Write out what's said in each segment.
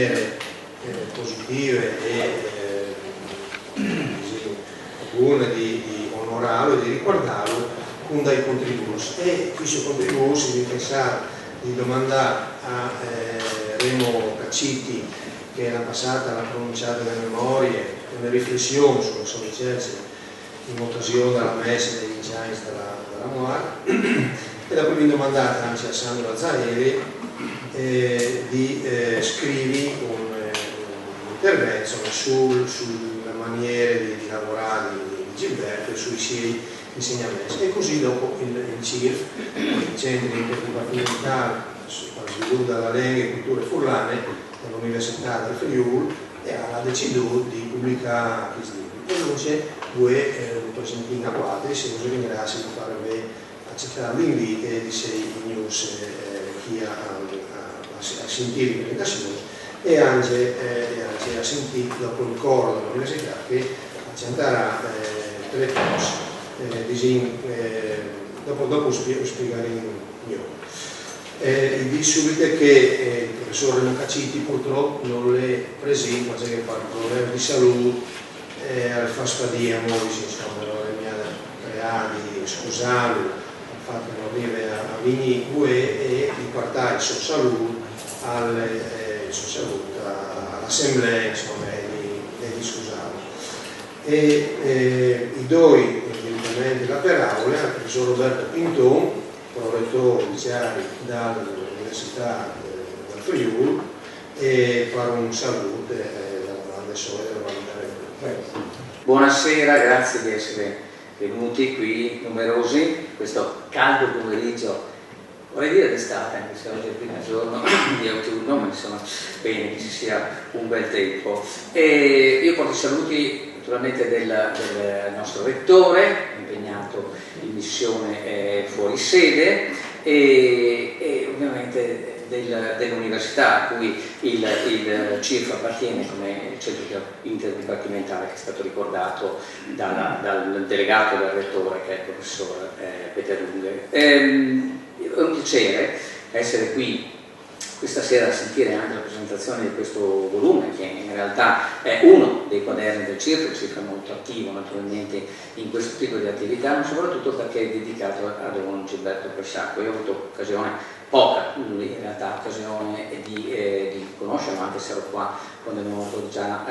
maniere positive e buone di onorarlo e di ricordarlo con dei contributi. E questo contributo si pensare di domandare a Remo Cacciti, che la passata l'ha pronunciata nelle memorie, nelle riflessioni sulla Sollicese in occasione della messa degli Giants della Moara, e da cui mi domandate anche a Sandro Azzaeri di scrivere un intervento sulle maniere di lavorare di Gilberto e sui suoi insegnamenti. E così dopo il CIRF, il Centro Interdipartimentale per lo Sviluppo della Lingua e Culture Furlane dell'Università del Friuli, ha deciso di pubblicare questi libri. E invece due rappresentanti a quadri, se vi ringrazio di farvi accettare l'invito e di sei news chi a sentire le presentazioni e anche a sentire dopo il coro dell'università che accenderà tre cose. Dopo spiegare in di subito che il professor Remo Cacciti purtroppo non le presenta perché per problemi di salute fa spadia insomma, le mie creati scusarlo il fatto che non arriva a Vigni UE e di portare il suo salute all'assemblea insomma e di scusarlo. I due direttamente la per aula, il professor Roberto Pinton, prorettore dall'Università del Friuli, e fare un saluto dalla grande Sole della Valdareggio. Buonasera, grazie di essere venuti qui numerosi questo caldo pomeriggio, vorrei dire d'estate, anche se oggi è il primo giorno di autunno, ma insomma bene che ci sia un bel tempo. E io porto i saluti naturalmente del nostro rettore, impegnato in missione fuori sede, e ovviamente dell'università a cui il CIRF appartiene come centro interdipartimentale, che è stato ricordato dal delegato del rettore, che è il professor Peter Lunghe. È un piacere essere qui questa sera a sentire anche la presentazione di questo volume, che in realtà è uno dei quaderni del CIRF. Il CIRF è molto attivo naturalmente in questo tipo di attività, ma soprattutto perché è dedicato a Don Gilberto Pressacco. Io ho avuto poca in realtà occasione di conoscerlo, anche se ero qua quando è venuto già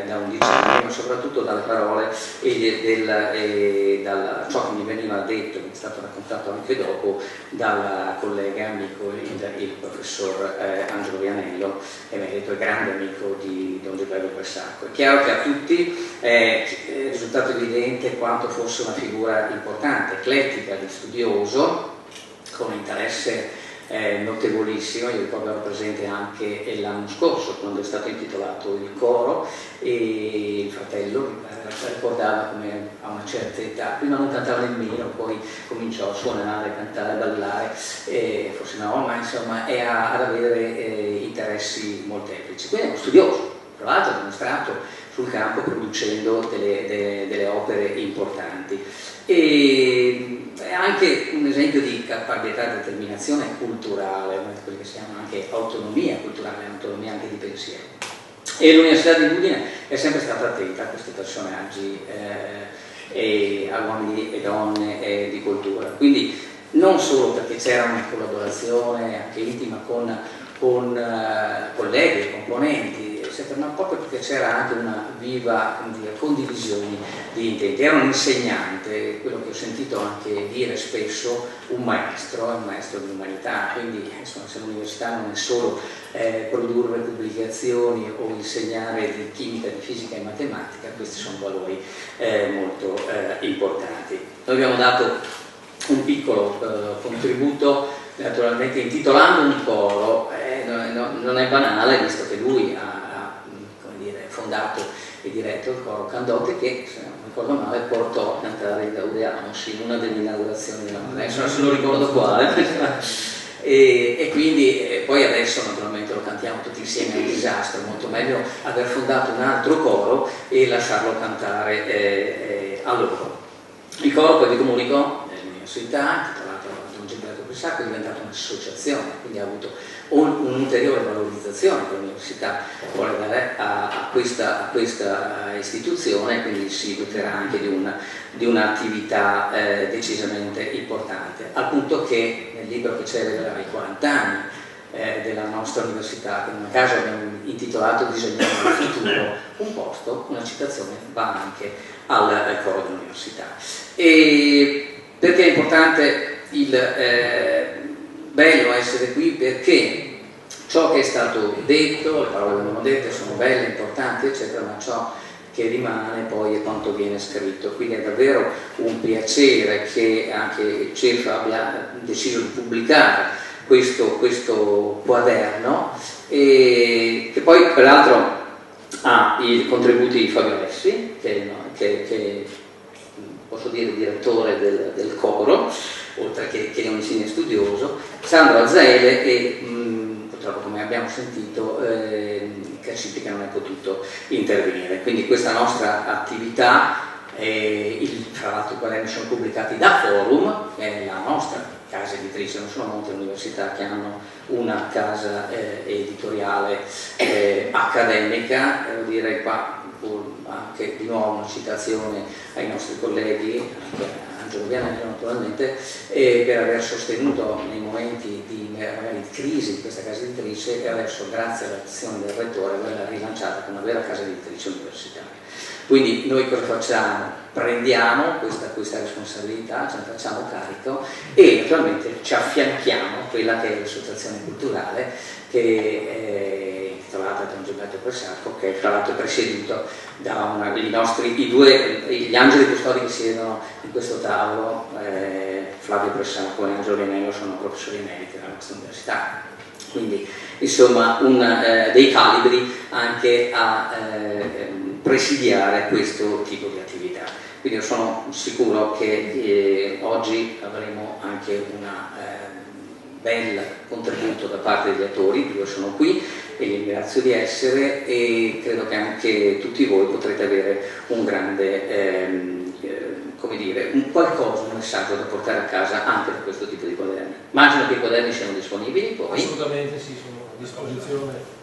da 11 anni, ma soprattutto dalle parole e da ciò che mi veniva detto, che è stato raccontato anche dopo dal collega amico, il professor Angelo Vianello, emerito e grande amico di Don Gilberto Pressacco. È chiaro che a tutti è risultato evidente quanto fosse una figura importante, eclettica, di studioso, con interesse notevolissimo. Io ricordo ero presente anche l'anno scorso quando è stato intitolato il coro, e il fratello ricordava come a una certa età prima non cantava nemmeno, poi cominciò a suonare, cantare, ballare, forse no, ma insomma è ad avere interessi molteplici. Quindi è uno studioso, tra l'altro ha dimostrato sul campo producendo delle opere importanti. E è anche un esempio di caparbietà e determinazione culturale, quello che si chiama anche autonomia culturale, autonomia anche di pensiero. E l'Università di Udine è sempre stata attenta a questi personaggi, e a uomini e donne di cultura. Quindi non solo perché c'era una collaborazione anche intima con colleghi, componenti, ma proprio perché c'era anche una viva condivisione di intenti. Era un insegnante, quello che ho sentito anche dire spesso, un maestro di umanità. Quindi insomma, se l'università non è solo produrre pubblicazioni o insegnare di chimica, di fisica e matematica, questi sono valori molto importanti. Noi abbiamo dato un piccolo contributo, naturalmente intitolando un coro. Non è banale, visto che lui ha fondato e diretto il coro Candote, che se non ricordo male portò a cantare il Gaudeamus in una delle inaugurazioni della Adesso non se lo ricordo quale, e quindi poi adesso naturalmente lo cantiamo tutti insieme, è un disastro. Molto meglio aver fondato un altro coro e lasciarlo cantare a loro. Il coro, poi vi comunico, dell'università, intitolato Don Gilberto Sacco è diventata un'associazione, quindi ha avuto un'ulteriore valorizzazione che l'università vuole dare a questa istituzione, quindi si doterà anche di un'attività decisamente importante, al punto che nel libro che celebra i 40 anni della nostra università, che non a caso abbiamo intitolato Disegnando il futuro, un posto, una citazione va anche al coro dell'università. E perché è importante bello essere qui? Perché ciò che è stato detto, le parole che abbiamo dette sono belle, importanti, eccetera, ma ciò che rimane poi è quanto viene scritto. Quindi è davvero un piacere che anche CEF abbia deciso di pubblicare questo quaderno, che poi peraltro ha i contributi di Fabio Alessi, che posso dire direttore del coro, oltre che un insigne studioso, Sandro Azzele e purtroppo, come abbiamo sentito, Caccitti, che non è potuto intervenire. Quindi questa nostra attività, fra l'altro i quaderni sono pubblicati da Forum, che è la nostra casa editrice, non sono molte università che hanno una casa editoriale accademica. Devo dire qua anche di nuovo una citazione ai nostri colleghi, anche a Angelo Vianello naturalmente, per aver sostenuto nei momenti magari di crisi di questa casa editrice, e adesso grazie all'azione del rettore averla rilanciata come una vera casa editrice universitaria. Quindi noi cosa facciamo? Prendiamo questa responsabilità, ce ne facciamo carico e naturalmente ci affianchiamo a quella che è l'associazione culturale che è intitolata Don Gilberto Pressacco, che tra l'altro è presieduto da gli angeli custodi che siedono in questo tavolo, Flavio Pressacco e Angelo Vianello, sono professori emeriti della nostra università. Quindi insomma dei calibri anche a presidiare questo tipo di attività. Quindi io sono sicuro che oggi avremo anche un bel contributo da parte degli attori, io sono qui e li ringrazio di essere, e credo che anche tutti voi potrete avere un grande, come dire, un messaggio da portare a casa anche da questo tipo di quaderni. Immagino che i quaderni siano disponibili poi. Assolutamente sì, sono a disposizione.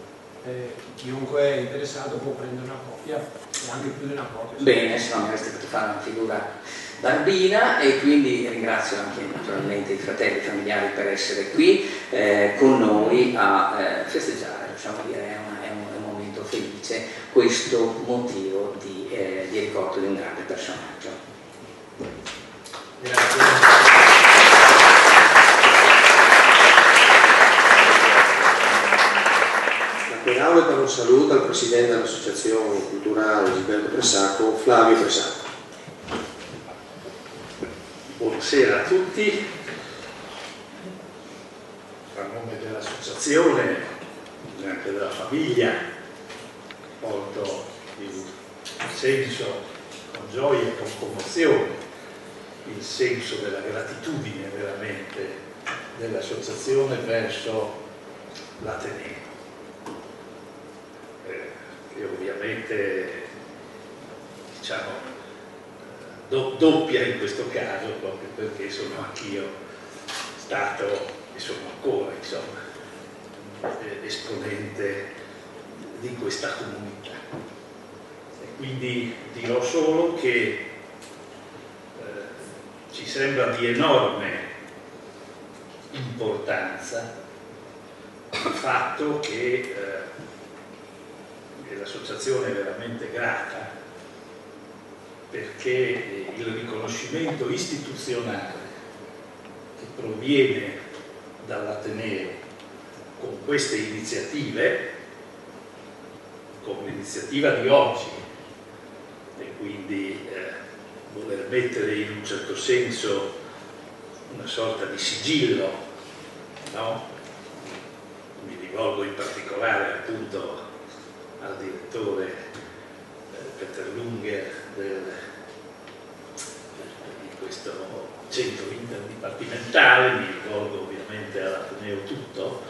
Chiunque è interessato può prendere una copia, e anche più di una copia. Bene, se no mi avreste potuto fare una figura barbina, e quindi ringrazio anche naturalmente i fratelli e familiari per essere qui con noi a festeggiare, possiamo dire, è un momento felice, questo motivo di ricordo di un grande personaggio. Grazie. Aula per un saluto al presidente dell'associazione culturale Gilberto Pressacco, Flavio Pressacco. Buonasera a tutti. A nome dell'associazione e anche della famiglia porto il senso, con gioia e con commozione, il senso della gratitudine veramente dell'associazione verso l'Ateneo. E ovviamente diciamo doppia in questo caso, proprio perché sono anch'io stato e sono ancora insomma esponente di questa comunità, e quindi dirò solo che ci sembra di enorme importanza il fatto che l'associazione è veramente grata, perché il riconoscimento istituzionale che proviene dall'Ateneo con queste iniziative, come l'iniziativa di oggi, e quindi voler mettere in un certo senso una sorta di sigillo, no? Mi rivolgo in particolare appunto al direttore Peter Lunger di questo centro interdipartimentale, mi rivolgo ovviamente all'Ateneo tutto,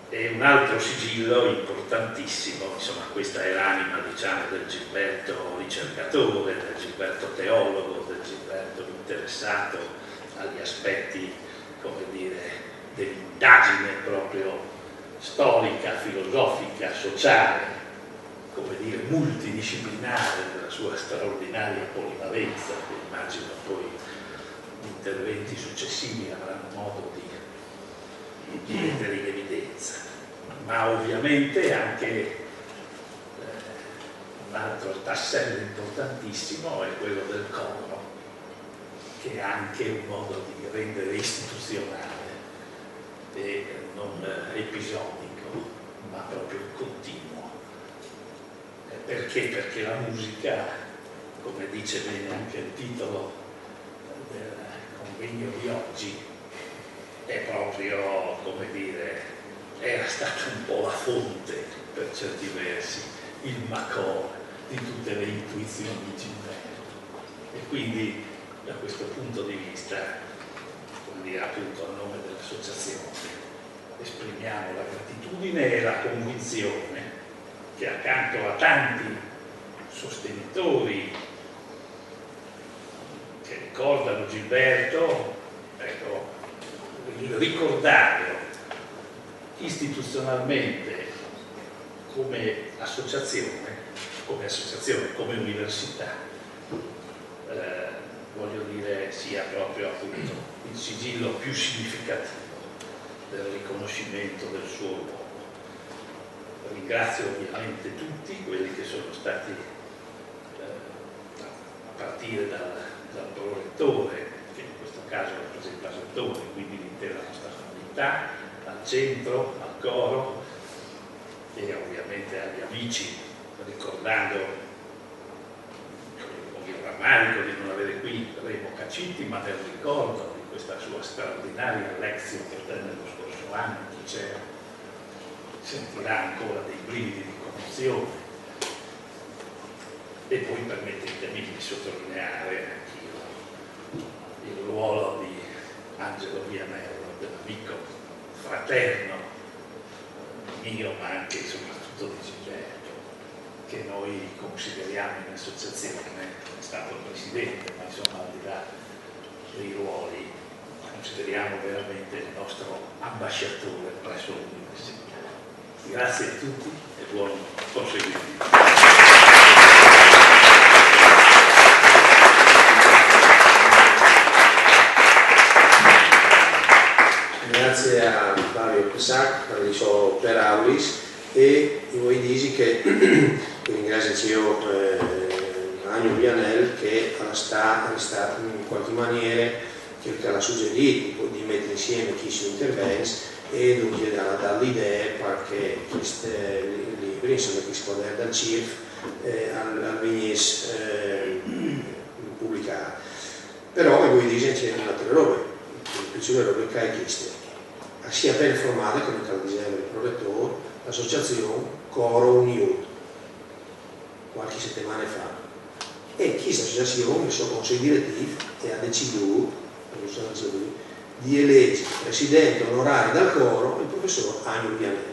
e un altro sigillo importantissimo, insomma questa è l'anima diciamo del Gilberto ricercatore, del Gilberto teologo, del Gilberto interessato agli aspetti, come dire, dell'indagine proprio storica, filosofica, sociale, come dire, multidisciplinare della sua straordinaria polivalenza, che immagino poi gli interventi successivi avranno modo di mettere in evidenza. Ma ovviamente anche un altro tassello importantissimo è quello del coro, che è anche un modo di rendere istituzionale e non episodico, ma proprio continuo. Perché? Perché la musica, come dice bene anche il titolo del convegno di oggi, è proprio, come dire, era stata un po' la fonte, per certi versi, il macor di tutte le intuizioni di Gilberto. E quindi, da questo punto di vista, come dire, appunto a nome dell'associazione, esprimiamo la gratitudine e la convinzione che accanto a tanti sostenitori che ricordano Gilberto, ecco, ricordarlo istituzionalmente come associazione, come università, voglio dire, sia proprio appunto il sigillo più significativo del riconoscimento del suo ruolo. Ringrazio ovviamente tutti quelli che sono stati, a partire dal prorettore, che in questo caso rappresenta il rettore, quindi l'intera nostra comunità, al centro, al coro e ovviamente agli amici, ricordando con il rammarico di non avere qui Remo Caccitti, ma nel ricordo di questa sua straordinaria lezione che tenne lo scorso anno, chi c'era sentirà ancora dei brividi di commozione. E poi permettetemi di sottolineare anch'io il ruolo di Angelo Vianello, dell'amico fraterno mio, ma anche e soprattutto di Gilberto, che noi consideriamo in associazione, è stato il presidente, ma insomma al di là dei ruoli, consideriamo veramente il nostro ambasciatore presso l'università. Grazie a tutti e buon proseguimento. Grazie a Fabio Pesac per Aulis e vuoi dire che ringrazio Agno Vianel che sta in qualche maniera che ha suggerito di mettere insieme chi si intervenne e dunque dall'idea perché questi libri insomma che si può dare dal CIRF al Vignes pubblicare. Però vuoi dire c'è un'altra roba, le robe che hai chiesto sia ben formale come lo diceva il prorettore, l'associazione Coro Union qualche settimana fa e questa associazione il suo consiglio direttivo ha deciso di eleggere presidente onorario dal coro il professor Agno Vianello.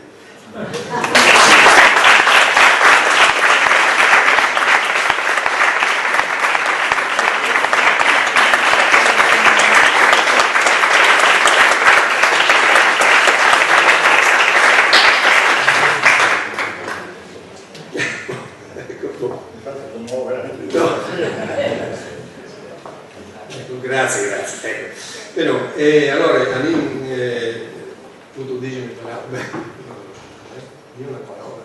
Grazie. Ecco. Però, allora, appunto, una parola.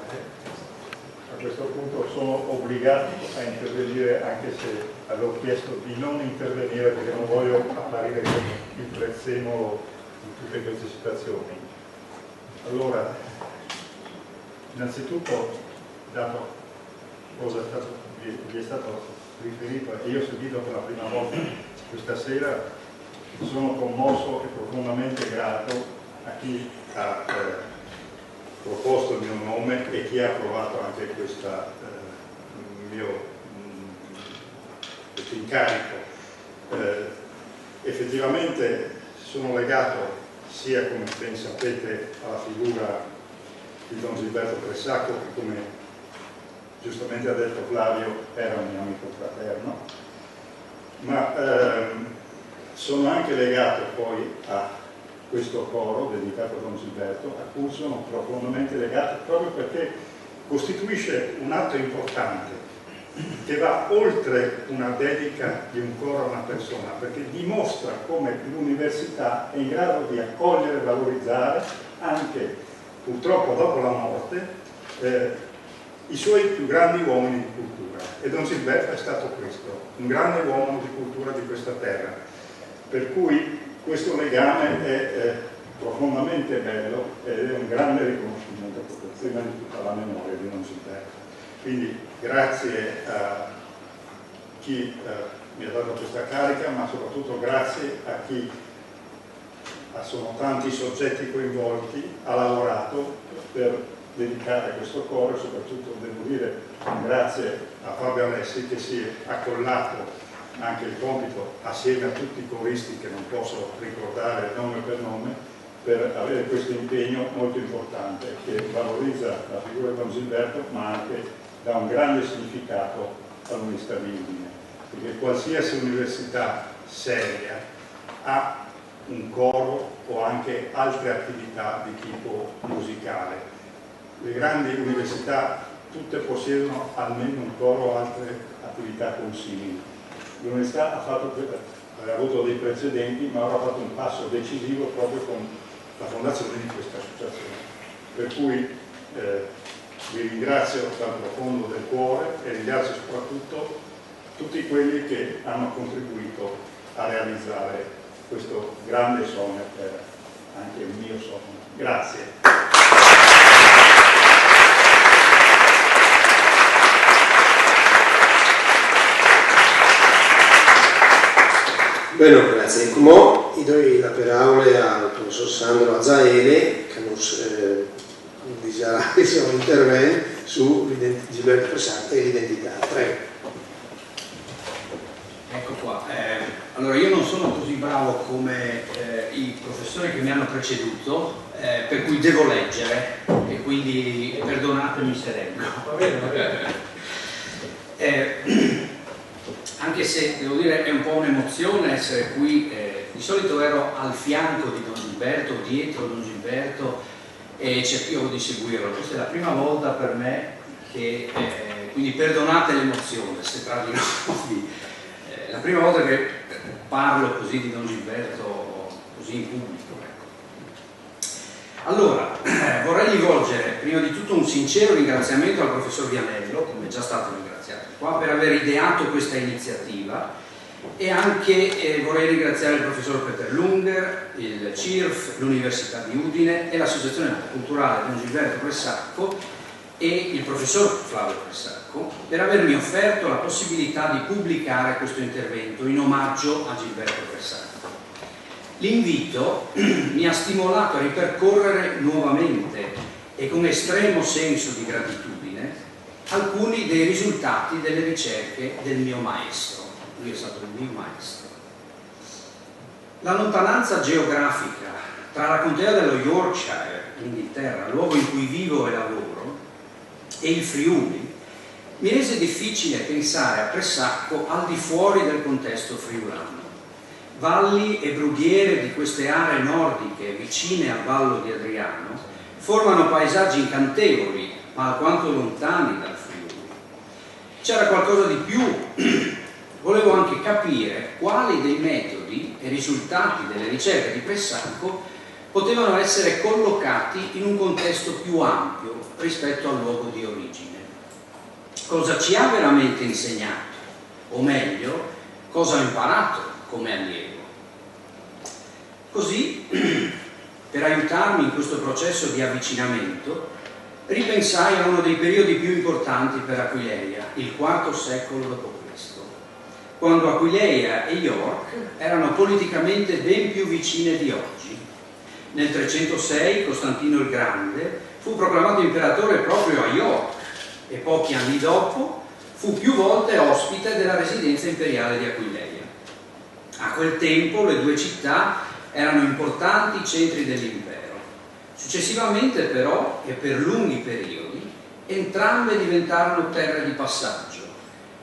A questo punto sono obbligato a intervenire anche se avevo chiesto di non intervenire perché non voglio apparire come il prezzemolo di tutte queste situazioni. Allora, innanzitutto, dato cosa vi è stato riferito e io ho sentito per la prima volta questa sera, sono commosso e profondamente grato a chi ha proposto il mio nome e chi ha approvato anche questo incarico. Effettivamente sono legato sia, come ben sapete, alla figura di Don Gilberto Pressacco, che come giustamente ha detto Flavio era un mio amico fraterno, ma sono anche legato poi a questo coro dedicato a Don Gilberto, a cui sono profondamente legato proprio perché costituisce un atto importante che va oltre una dedica di un coro a una persona, perché dimostra come l'università è in grado di accogliere e valorizzare anche, purtroppo dopo la morte, i suoi più grandi uomini di cultura. E Don Gilberto è stato questo, un grande uomo di cultura di questa terra, per cui questo legame è profondamente bello ed è un grande riconoscimento, prima di tutta la memoria di Don Gilberto. Quindi grazie a chi mi ha dato questa carica, ma soprattutto grazie a chi, sono tanti i soggetti coinvolti, ha lavorato per dedicare questo coro, e soprattutto devo dire grazie a Fabio Alessi che si è accollato anche il compito assieme a tutti i coristi che non posso ricordare nome per nome, per avere questo impegno molto importante che valorizza la figura di Don Gilberto, ma anche dà un grande significato all'Università di Udine, perché qualsiasi università seria ha un coro o anche altre attività di tipo musicale. Le grandi università tutte possiedono almeno un coro o altre attività consimili. L'università aveva avuto dei precedenti, ma ora ha fatto un passo decisivo proprio con la fondazione di questa associazione. Per cui vi ringrazio dal profondo del cuore e ringrazio soprattutto tutti quelli che hanno contribuito a realizzare questo grande sogno, che è anche il mio sogno. Grazie. Bueno, grazie. Come do la parola al professor Sandro Azaele, che nos dirà il suo intervento su Gilberto Fressacco e l'identità. Prego. Ecco qua. Allora, io non sono così bravo come i professori che mi hanno preceduto, per cui devo leggere e quindi perdonatemi se leggo. Va bene, va bene. Anche se, devo dire, è un po' un'emozione essere qui. Di solito ero al fianco di Don Gilberto, dietro Don Gilberto, e cercavo di seguirlo. Questa è la prima volta per me che, quindi perdonate l'emozione, se tra di noi, la prima volta che parlo così di Don Gilberto, così in pubblico. Allora, vorrei rivolgere prima di tutto un sincero ringraziamento al professor Vianello, come è già stato ringraziato qua, per aver ideato questa iniziativa, e anche vorrei ringraziare il professor Peter Lunger, il CIRF, l'Università di Udine e l'Associazione Culturale Don Gilberto Fressacco e il professor Flavio Fressacco per avermi offerto la possibilità di pubblicare questo intervento in omaggio a Gilberto Fressacco. L'invito mi ha stimolato a ripercorrere nuovamente e con estremo senso di gratitudine alcuni dei risultati delle ricerche del mio maestro. Lui è stato il mio maestro. La lontananza geografica tra la contea dello Yorkshire, in Inghilterra, luogo in cui vivo e lavoro, e il Friuli, mi rese difficile pensare a Fressacco al di fuori del contesto friulano. Valli e brughiere di queste aree nordiche vicine al Vallo di Adriano formano paesaggi incantevoli, ma alquanto lontani dal Friuli. C'era qualcosa di più. Volevo anche capire quali dei metodi e risultati delle ricerche di Fressacco potevano essere collocati in un contesto più ampio rispetto al luogo di origine. Cosa ci ha veramente insegnato? O meglio, cosa ho imparato come allievo? Così, per aiutarmi in questo processo di avvicinamento, ripensai a uno dei periodi più importanti per Aquileia, il IV secolo d.C., quando Aquileia e York erano politicamente ben più vicine di oggi. Nel 306 Costantino il Grande fu proclamato imperatore proprio a York e pochi anni dopo fu più volte ospite della residenza imperiale di Aquileia. A quel tempo le due città erano importanti centri dell'impero. Successivamente però, e per lunghi periodi, entrambe diventarono terre di passaggio,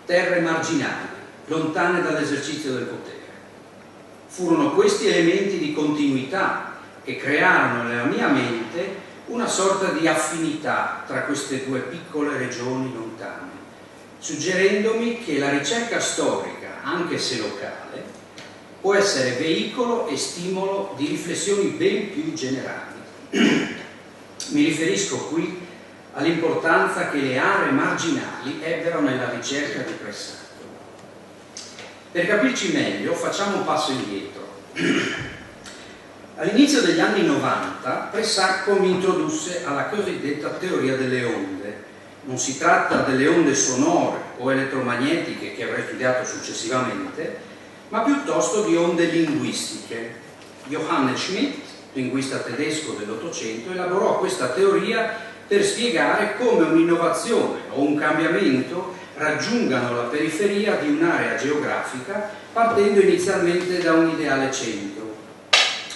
terre marginali, lontane dall'esercizio del potere. Furono questi elementi di continuità che crearono nella mia mente una sorta di affinità tra queste due piccole regioni lontane, suggerendomi che la ricerca storica, anche se locale, può essere veicolo e stimolo di riflessioni ben più generali. Mi riferisco qui all'importanza che le aree marginali ebbero nella ricerca di Pressacco. Per capirci meglio, facciamo un passo indietro. All'inizio degli anni 90 Pressacco mi introdusse alla cosiddetta teoria delle onde. Non si tratta delle onde sonore o elettromagnetiche che avrei studiato successivamente, ma piuttosto di onde linguistiche. Johannes Schmidt, linguista tedesco dell'Ottocento, elaborò questa teoria per spiegare come un'innovazione o un cambiamento raggiungano la periferia di un'area geografica partendo inizialmente da un ideale centro.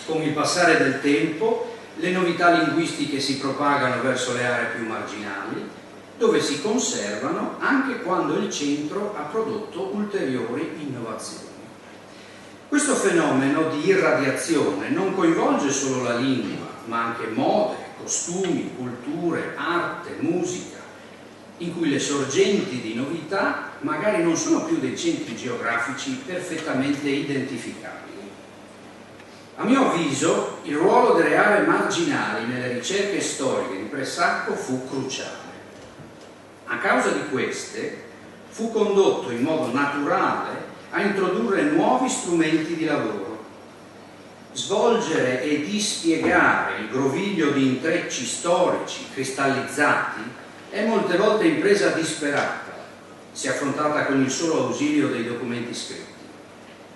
Con il passare del tempo, le novità linguistiche si propagano verso le aree più marginali, dove si conservano anche quando il centro ha prodotto ulteriori innovazioni. Questo fenomeno di irradiazione non coinvolge solo la lingua, ma anche mode, costumi, culture, arte, musica, in cui le sorgenti di novità magari non sono più dei centri geografici perfettamente identificabili. A mio avviso, il ruolo delle aree marginali nelle ricerche storiche di Pressacco fu cruciale. A causa di queste, fu condotto in modo naturale a introdurre nuovi strumenti di lavoro. Svolgere e dispiegare il groviglio di intrecci storici cristallizzati è molte volte impresa disperata, se affrontata con il solo ausilio dei documenti scritti.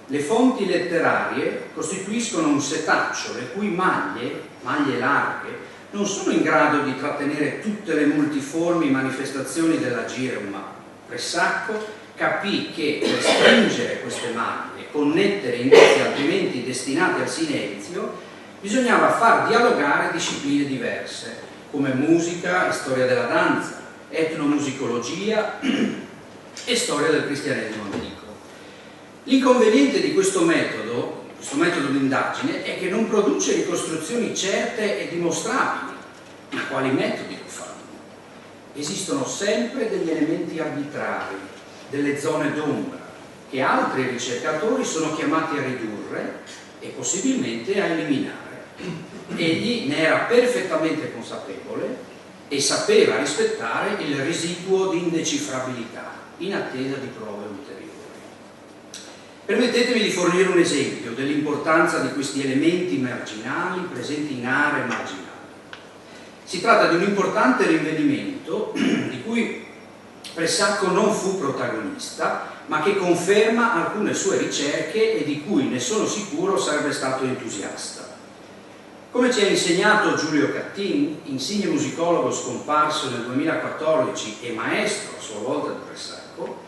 Le fonti letterarie costituiscono un setaccio le cui maglie larghe, non sono in grado di trattenere tutte le multiformi manifestazioni dell'agire umano. Pressacco capì che per stringere queste maglie e connettere indizi altrimenti destinati al silenzio, bisognava far dialogare discipline diverse, come musica e storia della danza, etnomusicologia e storia del cristianesimo antico. L'inconveniente di questo metodo di indagine, è che non produce ricostruzioni certe e dimostrabili. Ma quali metodi lo fanno? Esistono sempre degli elementi arbitrari, delle zone d'ombra, che altri ricercatori sono chiamati a ridurre e possibilmente a eliminare. Egli ne era perfettamente consapevole e sapeva rispettare il residuo di indecifrabilità in attesa di prove ulteriori. Permettetemi di fornire un esempio dell'importanza di questi elementi marginali presenti in aree marginali. Si tratta di un importante rinvenimento di cui Pressacco non fu protagonista, ma che conferma alcune sue ricerche e di cui, ne sono sicuro, sarebbe stato entusiasta. Come ci ha insegnato Giulio Cattin, insigne musicologo scomparso nel 2014 e maestro a sua volta di Pressacco,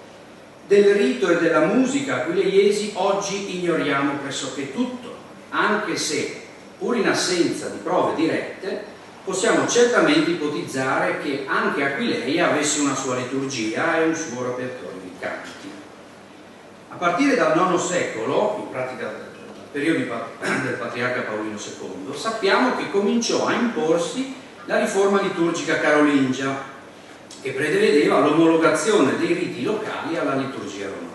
del rito e della musica aquileiesi oggi ignoriamo pressoché tutto, anche se, pur in assenza di prove dirette, possiamo certamente ipotizzare che anche Aquileia avesse una sua liturgia e un suo repertorio di canti. A partire dal IX secolo, in pratica dal periodo del patriarca Paolino II, sappiamo che cominciò a imporsi la riforma liturgica carolingia, che prevedeva l'omologazione dei riti locali alla liturgia romana.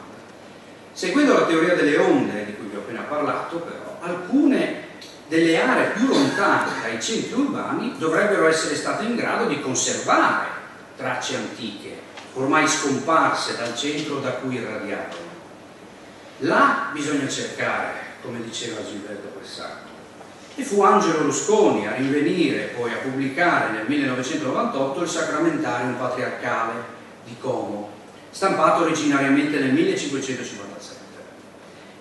Seguendo la teoria delle onde, di cui vi ho appena parlato, però, alcune delle aree più lontane dai centri urbani dovrebbero essere state in grado di conservare tracce antiche, ormai scomparse dal centro da cui irradiavano. Là bisogna cercare, come diceva Gilberto Pressacco. E fu Angelo Rusconi a rinvenire e poi a pubblicare nel 1998 il Sacramentarium Patriarcale di Como, stampato originariamente nel 1557.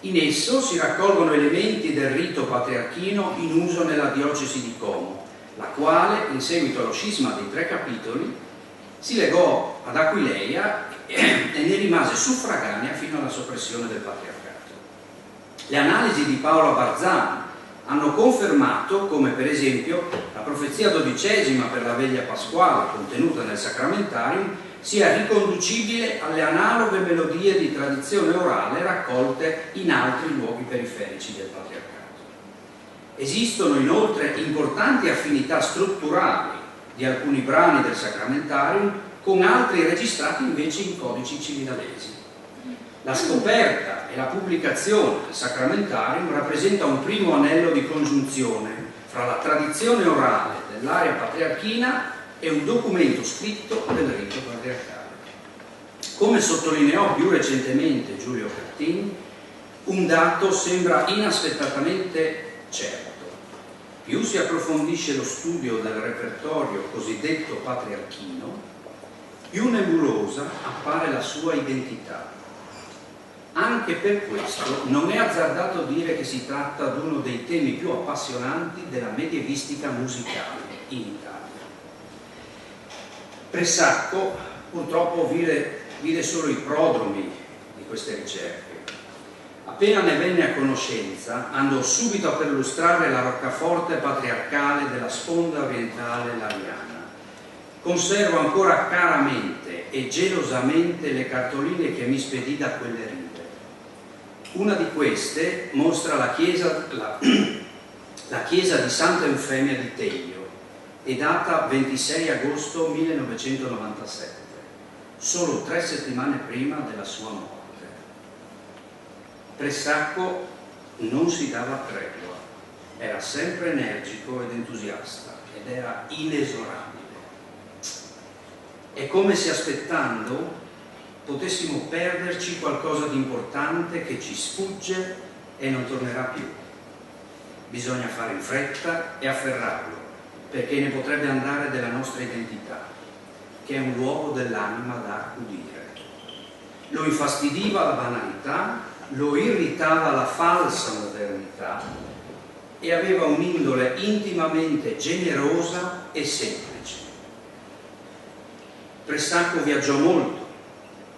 In esso si raccolgono elementi del rito patriarchino in uso nella diocesi di Como, la quale, in seguito allo scisma dei 3 capitoli, si legò ad Aquileia e ne rimase suffraganea fino alla soppressione del patriarcato. Le analisi di Paolo Barzani hanno confermato come per esempio la profezia dodicesima per la veglia pasquale contenuta nel Sacramentarium sia riconducibile alle analoghe melodie di tradizione orale raccolte in altri luoghi periferici del patriarcato. Esistono inoltre importanti affinità strutturali di alcuni brani del Sacramentarium con altri registrati invece in codici cividalesi. La scoperta e la pubblicazione del Sacramentarium rappresenta un primo anello di congiunzione fra la tradizione orale dell'area patriarchina e un documento scritto del rito patriarcale. Come sottolineò più recentemente Giulio Cattini, un dato sembra inaspettatamente certo. Più si approfondisce lo studio del repertorio cosiddetto patriarchino, più nebulosa appare la sua identità. Anche per questo non è azzardato dire che si tratta di uno dei temi più appassionanti della medievistica musicale in Italia. Pressacco purtroppo vide solo i prodromi di queste ricerche. Appena ne venne a conoscenza, andò subito a perlustrare la roccaforte patriarcale della sponda orientale lariana. Conservo ancora caramente e gelosamente le cartoline che mi spedì da quelle rive. Una di queste mostra la chiesa di Santa Eufemia di Teglio, è data 26 agosto 1997, solo 3 settimane prima della sua morte. Pressacco non si dava tregua, era sempre energico ed entusiasta ed era inesorabile. È come se aspettando potessimo perderci qualcosa di importante che ci sfugge e non tornerà più. Bisogna fare in fretta e afferrarlo, perché ne potrebbe andare della nostra identità, che è un luogo dell'anima da accudire. Lo infastidiva la banalità, lo irritava la falsa modernità e aveva un'indole intimamente generosa e semplice. Pressacco viaggiò molto,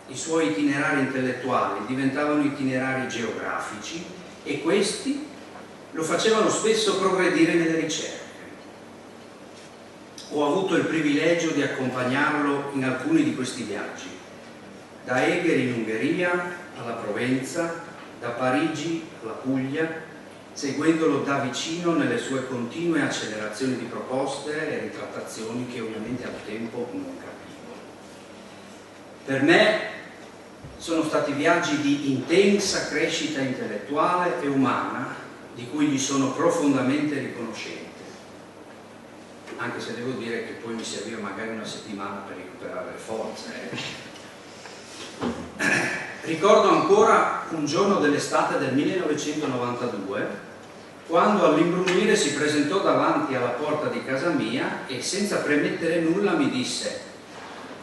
i suoi itinerari intellettuali diventavano itinerari geografici e questi lo facevano spesso progredire nelle ricerche. Ho avuto il privilegio di accompagnarlo in alcuni di questi viaggi, da Eger in Ungheria alla Provenza, da Parigi alla Puglia, seguendolo da vicino nelle sue continue accelerazioni di proposte e ritrattazioni che ovviamente al tempo non capivo. Per me sono stati viaggi di intensa crescita intellettuale e umana di cui gli sono profondamente riconoscente, anche se devo dire che poi mi serviva magari una settimana per recuperare le forze. Ricordo ancora un giorno dell'estate del 1992, quando all'imbrunire si presentò davanti alla porta di casa mia e senza premettere nulla mi disse: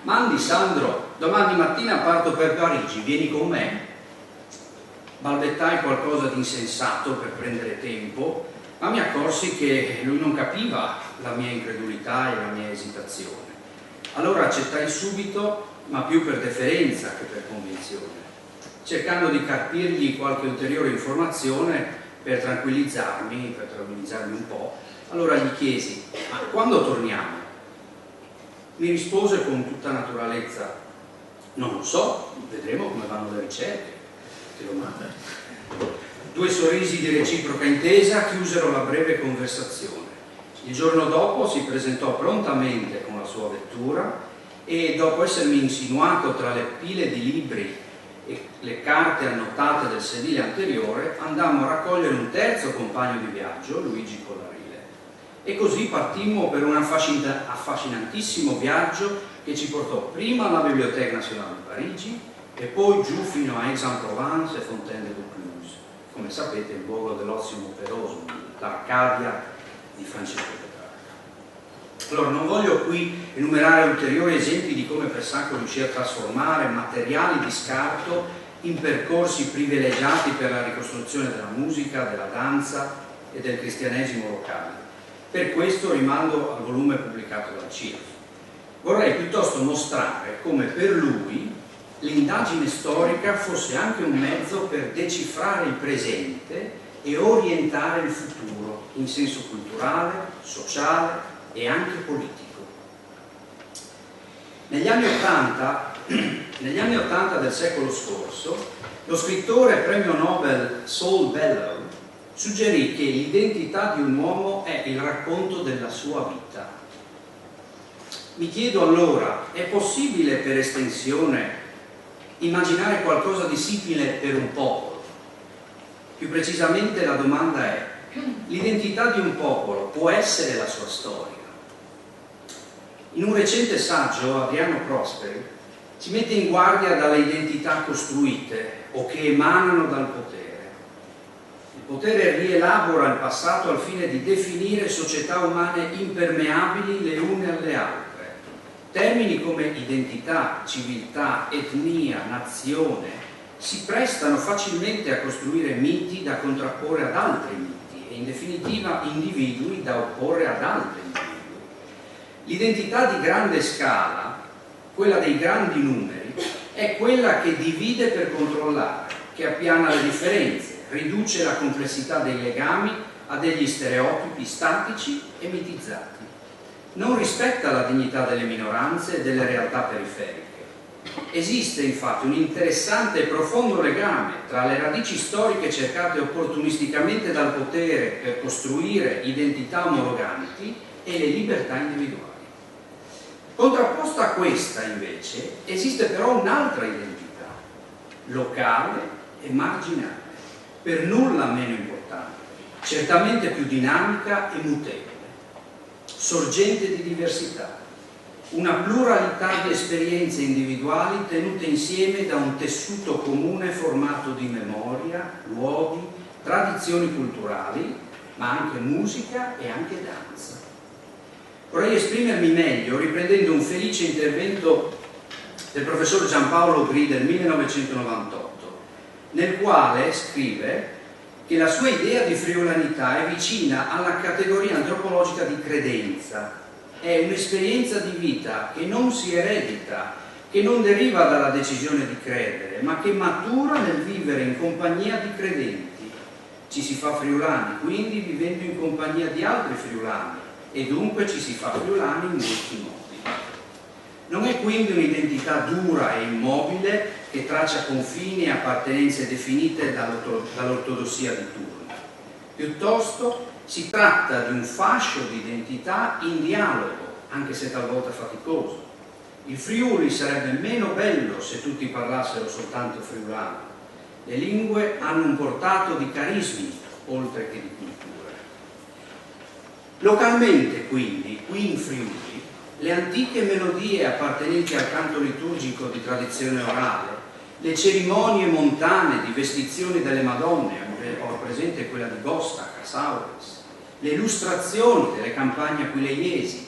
«Mandi Sandro, domani mattina parto per Parigi, vieni con me?» Balbettai qualcosa di insensato per prendere tempo, ma mi accorsi che lui non capiva la mia incredulità e la mia esitazione. Allora accettai subito, ma più per deferenza che per convinzione, cercando di carpirgli qualche ulteriore informazione per tranquillizzarmi un po'. Allora gli chiesi: «Ma quando torniamo?» Mi rispose con tutta naturalezza: «Non lo so, vedremo come vanno le ricerche». Due sorrisi di reciproca intesa chiusero la breve conversazione. Il giorno dopo si presentò prontamente con la sua vettura e, dopo essermi insinuato tra le pile di libri e le carte annotate del sedile anteriore, andammo a raccogliere un terzo compagno di viaggio, Luigi Collarile. E così partimmo per un affascinantissimo viaggio che ci portò prima alla Bibliothèque Nationale di Parigi e poi giù fino a Aix-en-Provence e Fontaine-de-Vaucluse, come sapete il luogo dell'ozium operoso, l'Arcadia di Francesco Petrarca. Allora non voglio qui enumerare ulteriori esempi di come Pressacco riuscì a trasformare materiali di scarto in percorsi privilegiati per la ricostruzione della musica, della danza e del cristianesimo locale. Per questo rimando al volume pubblicato dal CIRF. Vorrei piuttosto mostrare come per lui l'indagine storica fosse anche un mezzo per decifrare il presente e orientare il futuro in senso culturale, sociale e anche politico. Negli anni '80 del secolo scorso, lo scrittore premio Nobel Saul Bellow suggerì che l'identità di un uomo è il racconto della sua vita. Mi chiedo allora, è possibile per estensione immaginare qualcosa di simile per un popolo? Più precisamente la domanda è: l'identità di un popolo può essere la sua storia? In un recente saggio Adriano Prosperi ci mette in guardia dalle identità costruite o che emanano dal potere. Il potere rielabora il passato al fine di definire società umane impermeabili le une alle altre. Termini come identità, civiltà, etnia, nazione si prestano facilmente a costruire miti da contrapporre ad altri miti e in definitiva individui da opporre ad altri individui. L'identità di grande scala, quella dei grandi numeri, è quella che divide per controllare, che appiana le differenze, riduce la complessità dei legami a degli stereotipi statici e mitizzati. Non rispetta la dignità delle minoranze e delle realtà periferiche. Esiste infatti un interessante e profondo legame tra le radici storiche cercate opportunisticamente dal potere per costruire identità omologanti e le libertà individuali. Contrapposta a questa, invece, esiste però un'altra identità, locale e marginale, per nulla meno importante, certamente più dinamica e mutevole, sorgente di diversità, una pluralità di esperienze individuali tenute insieme da un tessuto comune formato di memoria, luoghi, tradizioni culturali, ma anche musica e anche danza. Vorrei esprimermi meglio riprendendo un felice intervento del professor Giampaolo Gri del 1998, nel quale scrive che la sua idea di friolanità è vicina alla categoria antropologica di credenza. È un'esperienza di vita che non si eredita, che non deriva dalla decisione di credere, ma che matura nel vivere in compagnia di credenti. Ci si fa friulani, quindi vivendo in compagnia di altri friulani, e dunque ci si fa friulani in molti modi. Non è quindi un'identità dura e immobile che traccia confini e appartenenze definite dall'ortodossia di turno. Piuttosto si tratta di un fascio di identità in dialogo, anche se talvolta faticoso. Il Friuli sarebbe meno bello se tutti parlassero soltanto friulano. Le lingue hanno un portato di carismi, oltre che di culture. Localmente, quindi, qui in Friuli, le antiche melodie appartenenti al canto liturgico di tradizione orale, le cerimonie montane di vestizioni delle Madonne, ho presente quella di Gosta, Casauris, le illustrazioni delle campagne aquileiesi,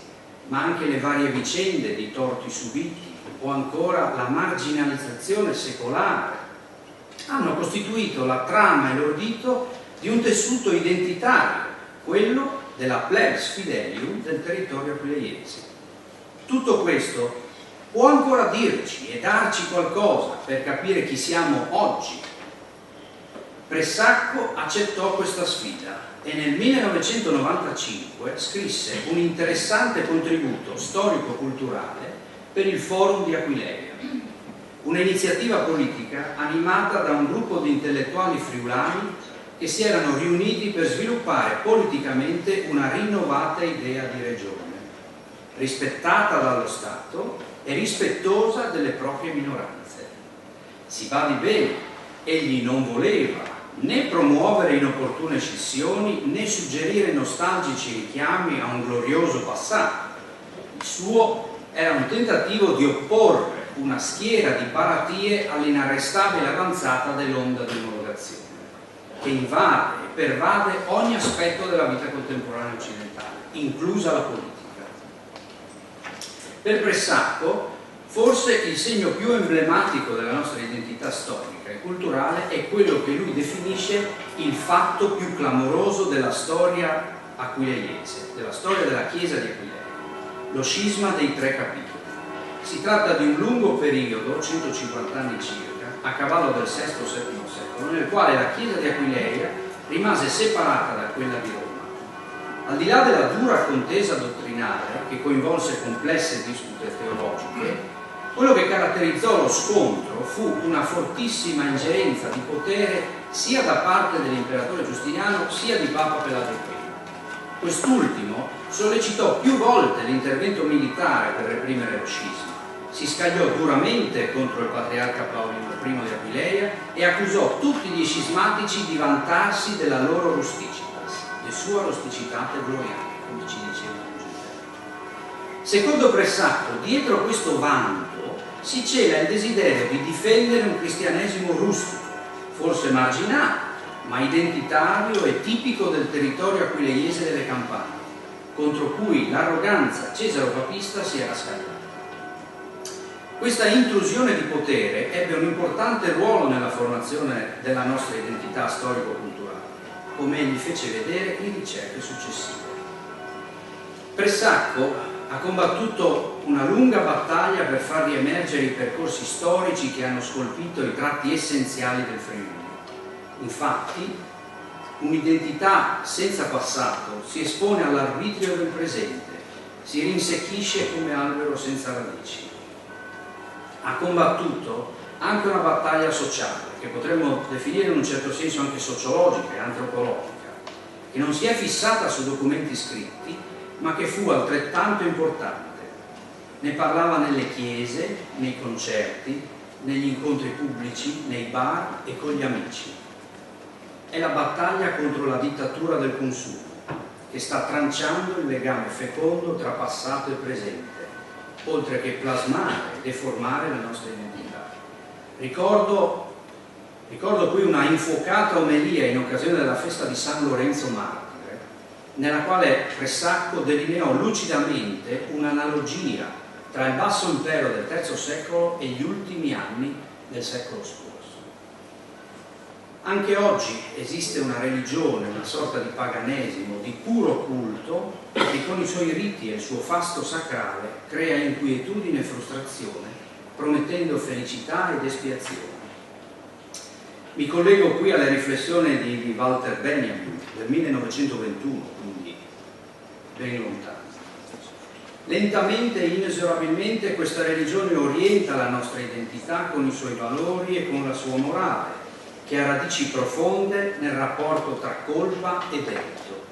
ma anche le varie vicende di torti subiti, o ancora la marginalizzazione secolare, hanno costituito la trama e l'ordito di un tessuto identitario, quello della plebs fidelium del territorio aquileiese. Tutto questo può ancora dirci e darci qualcosa per capire chi siamo oggi. Pressacco accettò questa sfida e nel 1995 scrisse un interessante contributo storico-culturale per il Forum di Aquileia, un'iniziativa politica animata da un gruppo di intellettuali friulani che si erano riuniti per sviluppare politicamente una rinnovata idea di regione, rispettata dallo Stato e rispettosa delle proprie minoranze. Si badi bene, egli non voleva né promuovere inopportune scissioni né suggerire nostalgici richiami a un glorioso passato. Il suo era un tentativo di opporre una schiera di paratie all'inarrestabile avanzata dell'onda di omologazione, che invade e pervade ogni aspetto della vita contemporanea occidentale, inclusa la politica. Per Pressacco, forse il segno più emblematico della nostra identità storica e culturale è quello che lui definisce il fatto più clamoroso della storia aquileiese, della storia della Chiesa di Aquileia, lo scisma dei tre capitoli. Si tratta di un lungo periodo, 150 anni circa, a cavallo del VI-VII secolo, nel quale la Chiesa di Aquileia rimase separata da quella di Roma. Al di là della dura contesa dottrinale che coinvolse complesse dispute teologiche, quello che caratterizzò lo scontro fu una fortissima ingerenza di potere sia da parte dell'imperatore Giustiniano sia di Papa Pelagio I. Quest'ultimo sollecitò più volte l'intervento militare per reprimere lo scisma. Si scagliò duramente contro il patriarca Paolino I di Aquileia e accusò tutti gli scismatici di vantarsi della loro rusticità, de sua rusticitate gloriate, come ci diceva Giuseppe. Secondo Pressacco, dietro questo vanto si cela il desiderio di difendere un cristianesimo rustico, forse marginale, ma identitario e tipico del territorio aquileiese delle Campane, contro cui l'arroganza cesaro-papista si era scagliata. Questa intrusione di potere ebbe un importante ruolo nella formazione della nostra identità storico-culturale, come egli fece vedere in ricerche successive. Pressacco ha combattuto una lunga battaglia per far riemergere i percorsi storici che hanno scolpito i tratti essenziali del Friuli. Infatti, un'identità senza passato si espone all'arbitrio del presente, si rinsecchisce come albero senza radici. Ha combattuto anche una battaglia sociale, che potremmo definire in un certo senso anche sociologica e antropologica, che non si è fissata su documenti scritti, ma che fu altrettanto importante. Ne parlava nelle chiese, nei concerti, negli incontri pubblici, nei bar e con gli amici. È la battaglia contro la dittatura del consumo, che sta tranciando il legame fecondo tra passato e presente, oltre che plasmare e deformare la nostra identità. Ricordo qui una infuocata omelia in occasione della festa di San Lorenzo Martire, nella quale Pressacco delineò lucidamente un'analogia tra il basso impero del III secolo e gli ultimi anni del secolo scorso. Anche oggi esiste una religione, una sorta di paganesimo, di puro culto, che con i suoi riti e il suo fasto sacrale crea inquietudine e frustrazione, promettendo felicità ed espiazione. Mi collego qui alle riflessioni di Walter Benjamin del 1921, quindi ben lontano. Lentamente e inesorabilmente questa religione orienta la nostra identità con i suoi valori e con la sua morale, che ha radici profonde nel rapporto tra colpa e debito.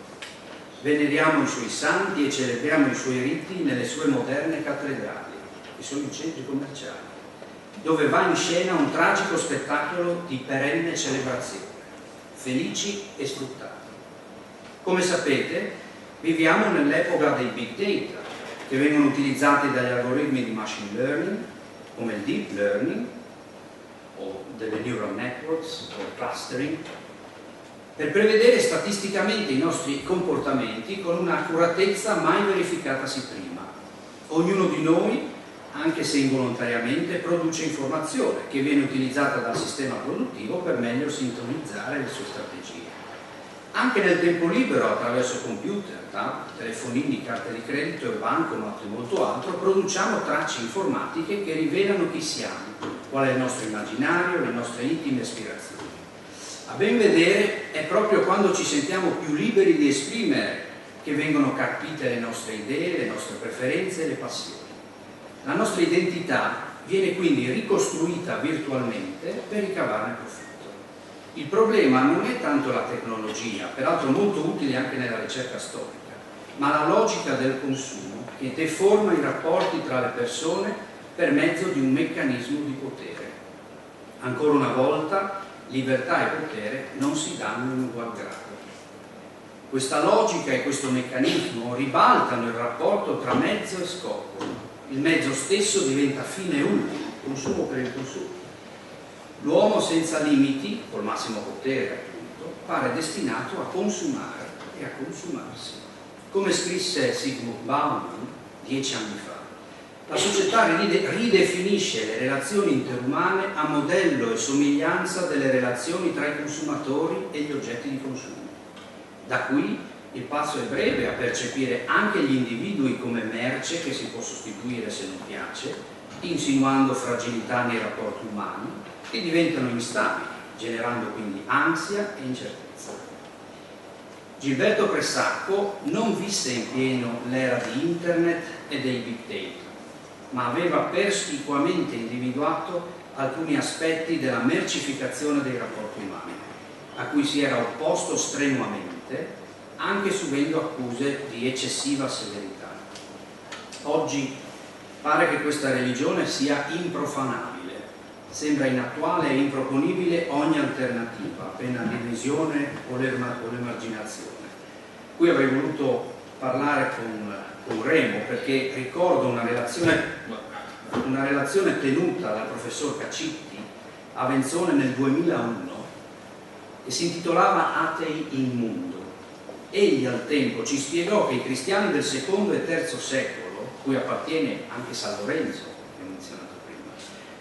Veneriamo i suoi santi e celebriamo i suoi riti nelle sue moderne cattedrali, che sono i centri commerciali, dove va in scena un tragico spettacolo di perenne celebrazione, felici e sfruttati. Come sapete, viviamo nell'epoca dei big data, che vengono utilizzati dagli algoritmi di machine learning, come il deep learning, o delle neural networks, o il clustering, per prevedere statisticamente i nostri comportamenti con un'accuratezza mai verificatasi prima. Ognuno di noi, anche se involontariamente, produce informazione che viene utilizzata dal sistema produttivo per meglio sintonizzare le sue strategie. Anche nel tempo libero, attraverso computer, telefonini, carte di credito e bancomat e molto altro, produciamo tracce informatiche che rivelano chi siamo, qual è il nostro immaginario, le nostre intime aspirazioni. A ben vedere, è proprio quando ci sentiamo più liberi di esprimere che vengono carpite le nostre idee, le nostre preferenze e le passioni. La nostra identità viene quindi ricostruita virtualmente per ricavarne profitto. Il problema non è tanto la tecnologia, peraltro molto utile anche nella ricerca storica, ma la logica del consumo che deforma i rapporti tra le persone per mezzo di un meccanismo di potere. Ancora una volta, libertà e potere non si danno in ugual grado. Questa logica e questo meccanismo ribaltano il rapporto tra mezzo e scopo. Il mezzo stesso diventa fine ultimo, consumo per il consumo. L'uomo senza limiti, col massimo potere appunto, pare destinato a consumare e a consumarsi. Come scrisse Zygmunt Bauman 10 anni fa, la società ridefinisce le relazioni interumane a modello e somiglianza delle relazioni tra i consumatori e gli oggetti di consumo. Da qui il passo è breve a percepire anche gli individui come merce che si può sostituire se non piace, insinuando fragilità nei rapporti umani, che diventano instabili, generando quindi ansia e incertezza. Gilberto Pressacco non visse in pieno l'era di internet e dei big data, ma aveva perspicuamente individuato alcuni aspetti della mercificazione dei rapporti umani, a cui si era opposto strenuamente, anche subendo accuse di eccessiva severità. Oggi pare che questa religione sia improfanabile, sembra inattuale e improponibile ogni alternativa, pena l'irrisione o l'emarginazione. Qui avrei voluto parlare con Remo, perché ricordo una relazione tenuta dal professor Cacitti a Venzone nel 2001 che si intitolava Atei in Mundo. Egli al tempo ci spiegò che i cristiani del secondo e terzo secolo, cui appartiene anche San Lorenzo, che ho menzionato prima,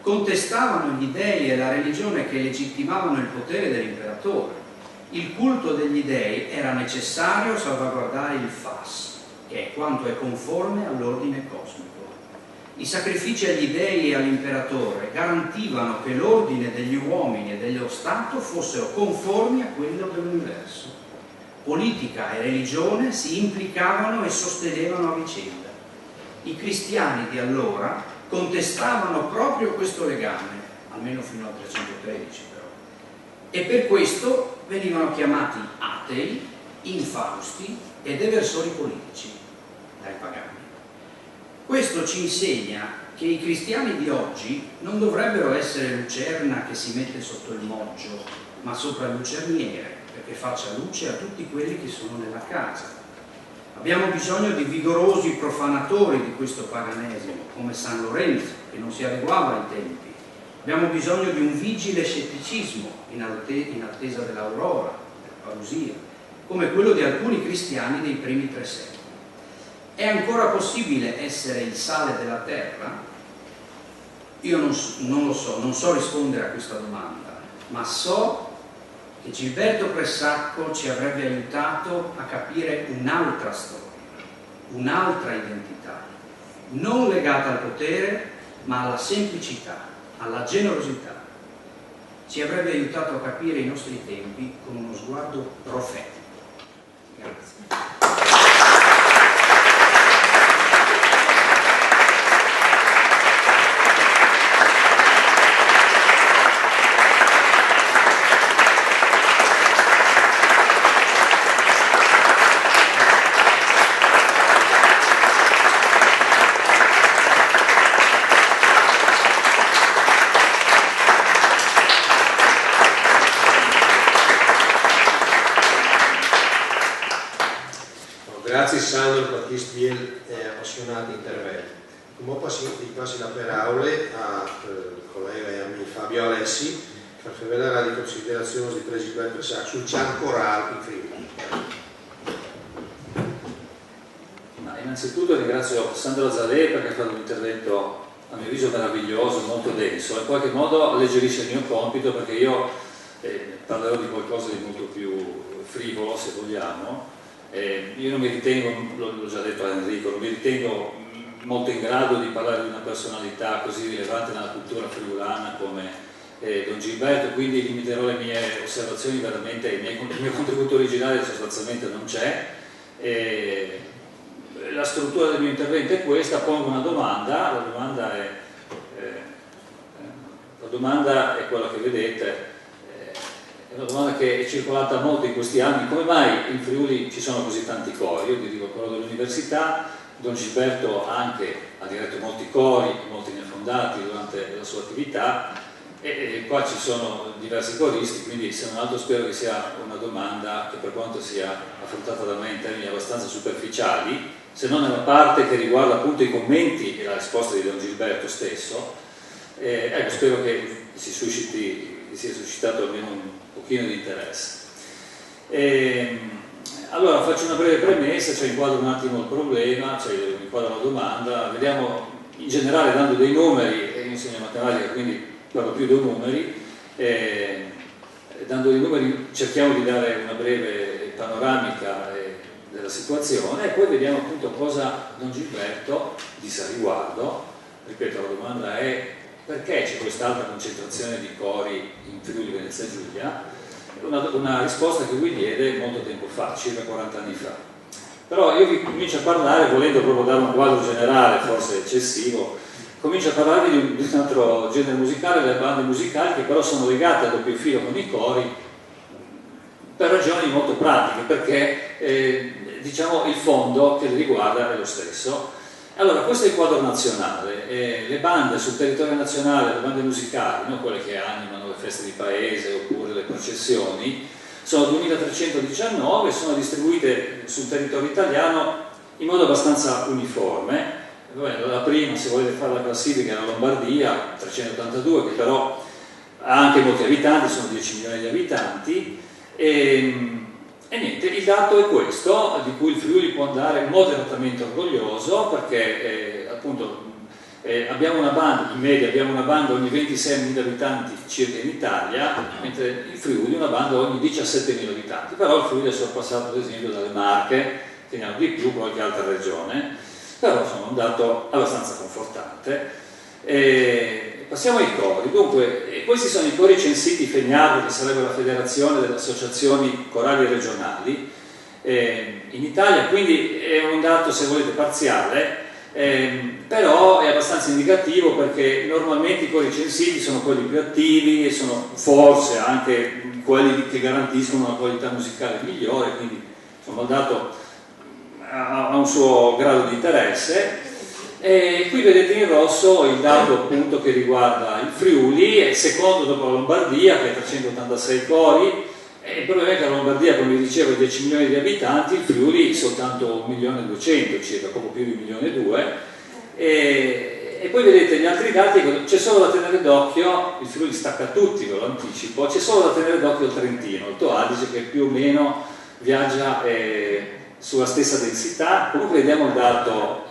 contestavano gli dei e la religione che legittimavano il potere dell'imperatore. Il culto degli dei era necessario a salvaguardare il fas, che è quanto è conforme all'ordine cosmico. I sacrifici agli dei e all'imperatore garantivano che l'ordine degli uomini e dello Stato fossero conformi a quello dell'universo. Politica e religione si implicavano e sostenevano a vicenda. I cristiani di allora contestavano proprio questo legame, almeno fino al 313 però, e per questo venivano chiamati atei, infausti ed eversori politici dai pagani. Questo ci insegna che i cristiani di oggi non dovrebbero essere lucerna che si mette sotto il moggio, ma sopra il lucerniere, perché faccia luce a tutti quelli che sono nella casa. Abbiamo bisogno di vigorosi profanatori di questo paganesimo, come San Lorenzo, che non si adeguava ai tempi. Abbiamo bisogno di un vigile scetticismo in attesa dell'aurora, della parusia, come quello di alcuni cristiani dei primi 3 secoli. È ancora possibile essere il sale della terra? Io non lo so, non so rispondere a questa domanda, ma so che Gilberto Pressacco ci avrebbe aiutato a capire un'altra storia, un'altra identità, non legata al potere, ma alla semplicità, alla generosità. Ci avrebbe aiutato a capire i nostri tempi con uno sguardo profetico. Grazie. Grazie Sandro per questo appassionato intervento. Come passi la parola al collega e amico Fabio Alessi per far vedere le considerazioni di Gilberto Pressacco sul Cian Corale in Friuli. Innanzitutto ringrazio Sandro Zalè perché ha fatto un intervento a mio avviso meraviglioso, molto denso, in qualche modo alleggerisce il mio compito perché io parlerò di qualcosa di molto più frivolo, se vogliamo. Io non mi ritengo, l'ho già detto a Enrico, non mi ritengo molto in grado di parlare di una personalità così rilevante nella cultura friulana come Don Gilberto, quindi limiterò le mie osservazioni veramente, il mio contributo originale sostanzialmente non c'è. La struttura del mio intervento è questa, pongo una domanda, la domanda è quella che vedete. È una domanda che è circolata molto in questi anni: come mai in Friuli ci sono così tanti cori? Io vi dico quello dell'università. Don Gilberto ha diretto molti cori, molti ne ha fondati durante la sua attività, e qua ci sono diversi coristi, quindi se non altro spero che sia una domanda che, per quanto sia affrontata da me in termini abbastanza superficiali, se non nella parte che riguarda appunto i commenti e la risposta di Don Gilberto stesso, ecco, spero che sia suscitato almeno un pochino di interesse. Allora faccio una breve premessa, cioè inquadro un attimo il problema, cioè inquadro la domanda, vediamo in generale dando dei numeri, e io insegno matematica quindi parlo più dei numeri, dando dei numeri cerchiamo di dare una breve panoramica della situazione e poi vediamo appunto cosa Don Gilberto disse a riguardo. Ripeto, la domanda è: perché c'è questa alta concentrazione di cori in Friuli Venezia Giulia? una risposta che lui diede molto tempo fa, circa 40 anni fa. Però io vi comincio a parlare, volendo proprio dare un quadro generale, forse eccessivo, comincio a parlarvi di un altro genere musicale, le bande musicali, che però sono legate a doppio filo con i cori per ragioni molto pratiche, perché diciamo il fondo che li riguarda è lo stesso. Allora, questo è il quadro nazionale, le bande sul territorio nazionale, le bande musicali, no? Quelle che animano le feste di paese oppure le processioni, sono 2319, sono distribuite sul territorio italiano in modo abbastanza uniforme. La prima, se volete fare la classifica, è la Lombardia, 382, che però ha anche molti abitanti, sono 10 milioni di abitanti, e niente, il dato è questo, di cui il Friuli può andare moderatamente orgoglioso, perché appunto abbiamo una banda, in media abbiamo una banda ogni 26.000 abitanti circa in Italia, mentre il Friuli una banda ogni 17.000 abitanti, però il Friuli è sorpassato ad esempio dalle Marche, che ne hanno di più, qualche altra regione, però sono un dato abbastanza confortante. Passiamo ai cori. Dunque, questi sono i cori censiti FEGNAD, che sarebbe la federazione delle associazioni corali regionali in Italia, quindi è un dato, se volete, parziale, però è abbastanza indicativo, perché normalmente i cori censiti sono quelli più attivi e sono forse anche quelli che garantiscono una qualità musicale migliore, quindi insomma il dato ha un suo grado di interesse. E qui vedete in rosso il dato appunto che riguarda il Friuli, è secondo dopo la Lombardia, che ha 386 cori, e il problema è che la Lombardia, come vi dicevo, ha 10 milioni di abitanti, il Friuli soltanto 1.200.000 circa, poco più di 1.200.000, e poi vedete gli altri dati, c'è solo da tenere d'occhio, il Friuli stacca tutti, ve lo anticipo, c'è solo da tenere d'occhio il Trentino, il Alto Adige, che più o meno viaggia sulla stessa densità. Comunque vediamo il dato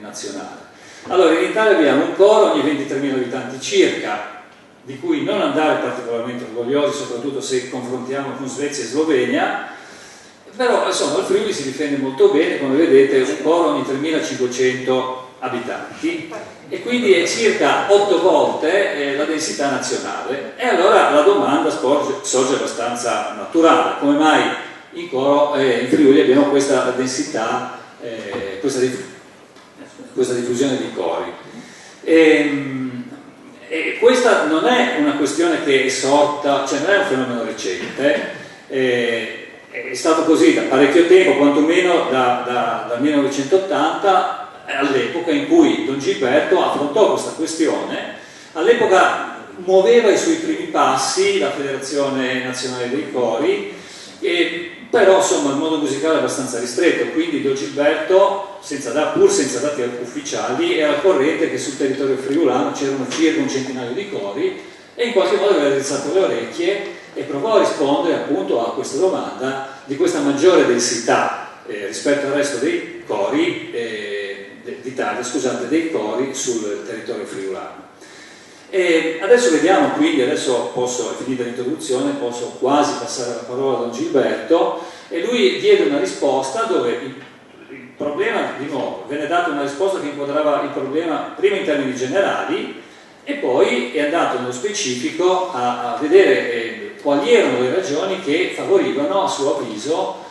nazionale. Allora, in Italia abbiamo un coro ogni 23.000 abitanti circa, di cui non andare particolarmente orgogliosi, soprattutto se confrontiamo con Svezia e Slovenia, però insomma il Friuli si difende molto bene, come vedete un coro ogni 3.500 abitanti, e quindi è circa 8 volte la densità nazionale. E allora la domanda sorge abbastanza naturale: come mai in coro in Friuli abbiamo questa densità, questa diffusione di cori? E questa non è una questione che è sorta, cioè non è un fenomeno recente, è stato così da parecchio tempo, quantomeno dal 1980, all'epoca in cui Don Gilberto affrontò questa questione. All'epoca muoveva i suoi primi passi la Federazione Nazionale dei Cori, però insomma il mondo musicale è abbastanza ristretto, quindi Don Gilberto, pur senza dati ufficiali, era al corrente che sul territorio friulano c'erano circa un centinaio di cori, e in qualche modo aveva rizzato le orecchie e provò a rispondere appunto a questa domanda di questa maggiore densità rispetto al resto dei cori d'Italia, dei cori sul territorio friulano. E adesso vediamo, quindi, adesso posso, è finita l'introduzione, posso quasi passare la parola a Don Gilberto, e lui diede una risposta dove il problema, di nuovo, venne data una risposta che inquadrava il problema prima in termini generali, e poi è andato nello specifico a vedere quali erano le ragioni che favorivano, a suo avviso,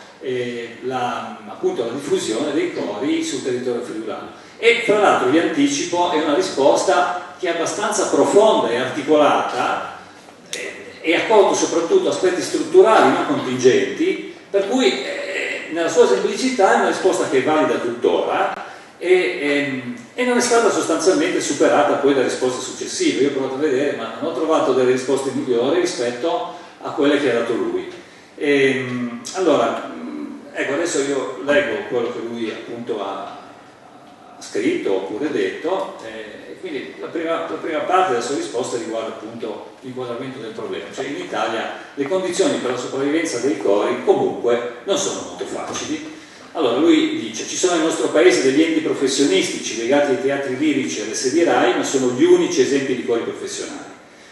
appunto la diffusione dei cori sul territorio friulano. E fra l'altro vi anticipo, è una risposta che è abbastanza profonda e articolata, e ha colto soprattutto aspetti strutturali, non contingenti, per cui nella sua semplicità è una risposta che è valida tuttora, e non è stata sostanzialmente superata poi da risposte successive. Io ho provato a vedere, ma non ho trovato delle risposte migliori rispetto a quelle che ha dato lui. Allora, ecco, adesso io leggo quello che lui appunto ha scritto oppure detto, e quindi la prima parte della sua risposta riguarda appunto l'inquadramento del problema. Cioè, in Italia le condizioni per la sopravvivenza dei cori comunque non sono molto facili. Allora lui dice: ci sono nel nostro paese degli enti professionistici legati ai teatri lirici e alle sedie RAI, ma sono gli unici esempi di cori professionali.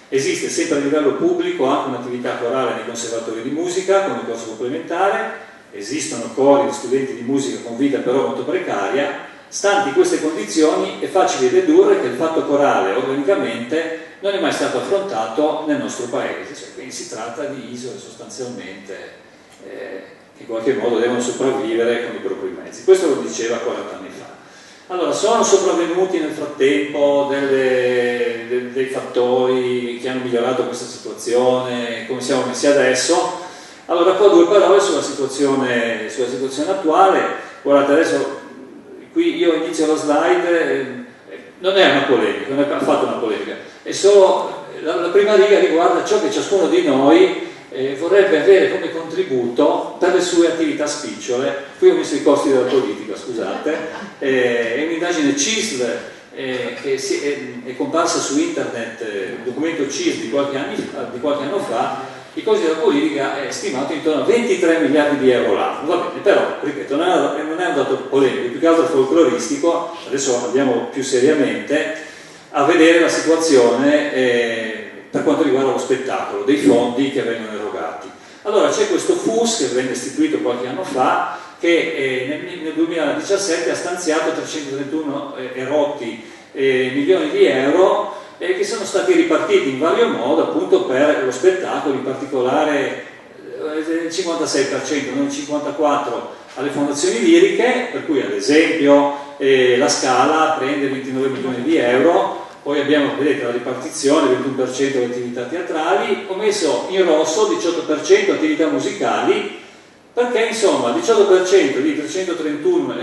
Esiste sempre a livello pubblico anche un'attività corale nei conservatori di musica come corso complementare, esistono cori di studenti di musica con vita però molto precaria. Stanti queste condizioni è facile dedurre che il fatto corale organicamente non è mai stato affrontato nel nostro paese, cioè, quindi si tratta di isole sostanzialmente che in qualche modo devono sopravvivere con i propri mezzi. Questo lo diceva 40 anni fa. Allora, sono sopravvenuti nel frattempo dei fattori che hanno migliorato questa situazione, come siamo messi adesso? Allora, qua due parole sulla situazione attuale. Guardate, adesso qui io inizio la slide, non è una polemica, non è affatto una polemica, è solo la prima riga riguarda ciò che ciascuno di noi vorrebbe avere come contributo per le sue attività spicciole. Qui ho messo i costi della politica, scusate, è un'indagine CISL che è comparsa su internet, un documento CISL di qualche anno fa. I costi della politica è stimato intorno a 23 miliardi di euro l'anno. Va bene, però, ripeto, non è un dato polemico, più che altro folcloristico. Adesso andiamo più seriamente a vedere la situazione per quanto riguarda lo spettacolo, dei fondi che vengono erogati. Allora, c'è questo FUS che venne istituito qualche anno fa, che nel 2017 ha stanziato 331 erotti milioni di euro, che sono stati ripartiti in vario modo appunto per lo spettacolo, in particolare il 56%, non il 54% alle fondazioni liriche, per cui ad esempio la Scala prende 29 milioni di euro, poi abbiamo, vedete, la ripartizione, 21% alle attività teatrali, ho messo in rosso 18% attività musicali, perché insomma il 18% di 331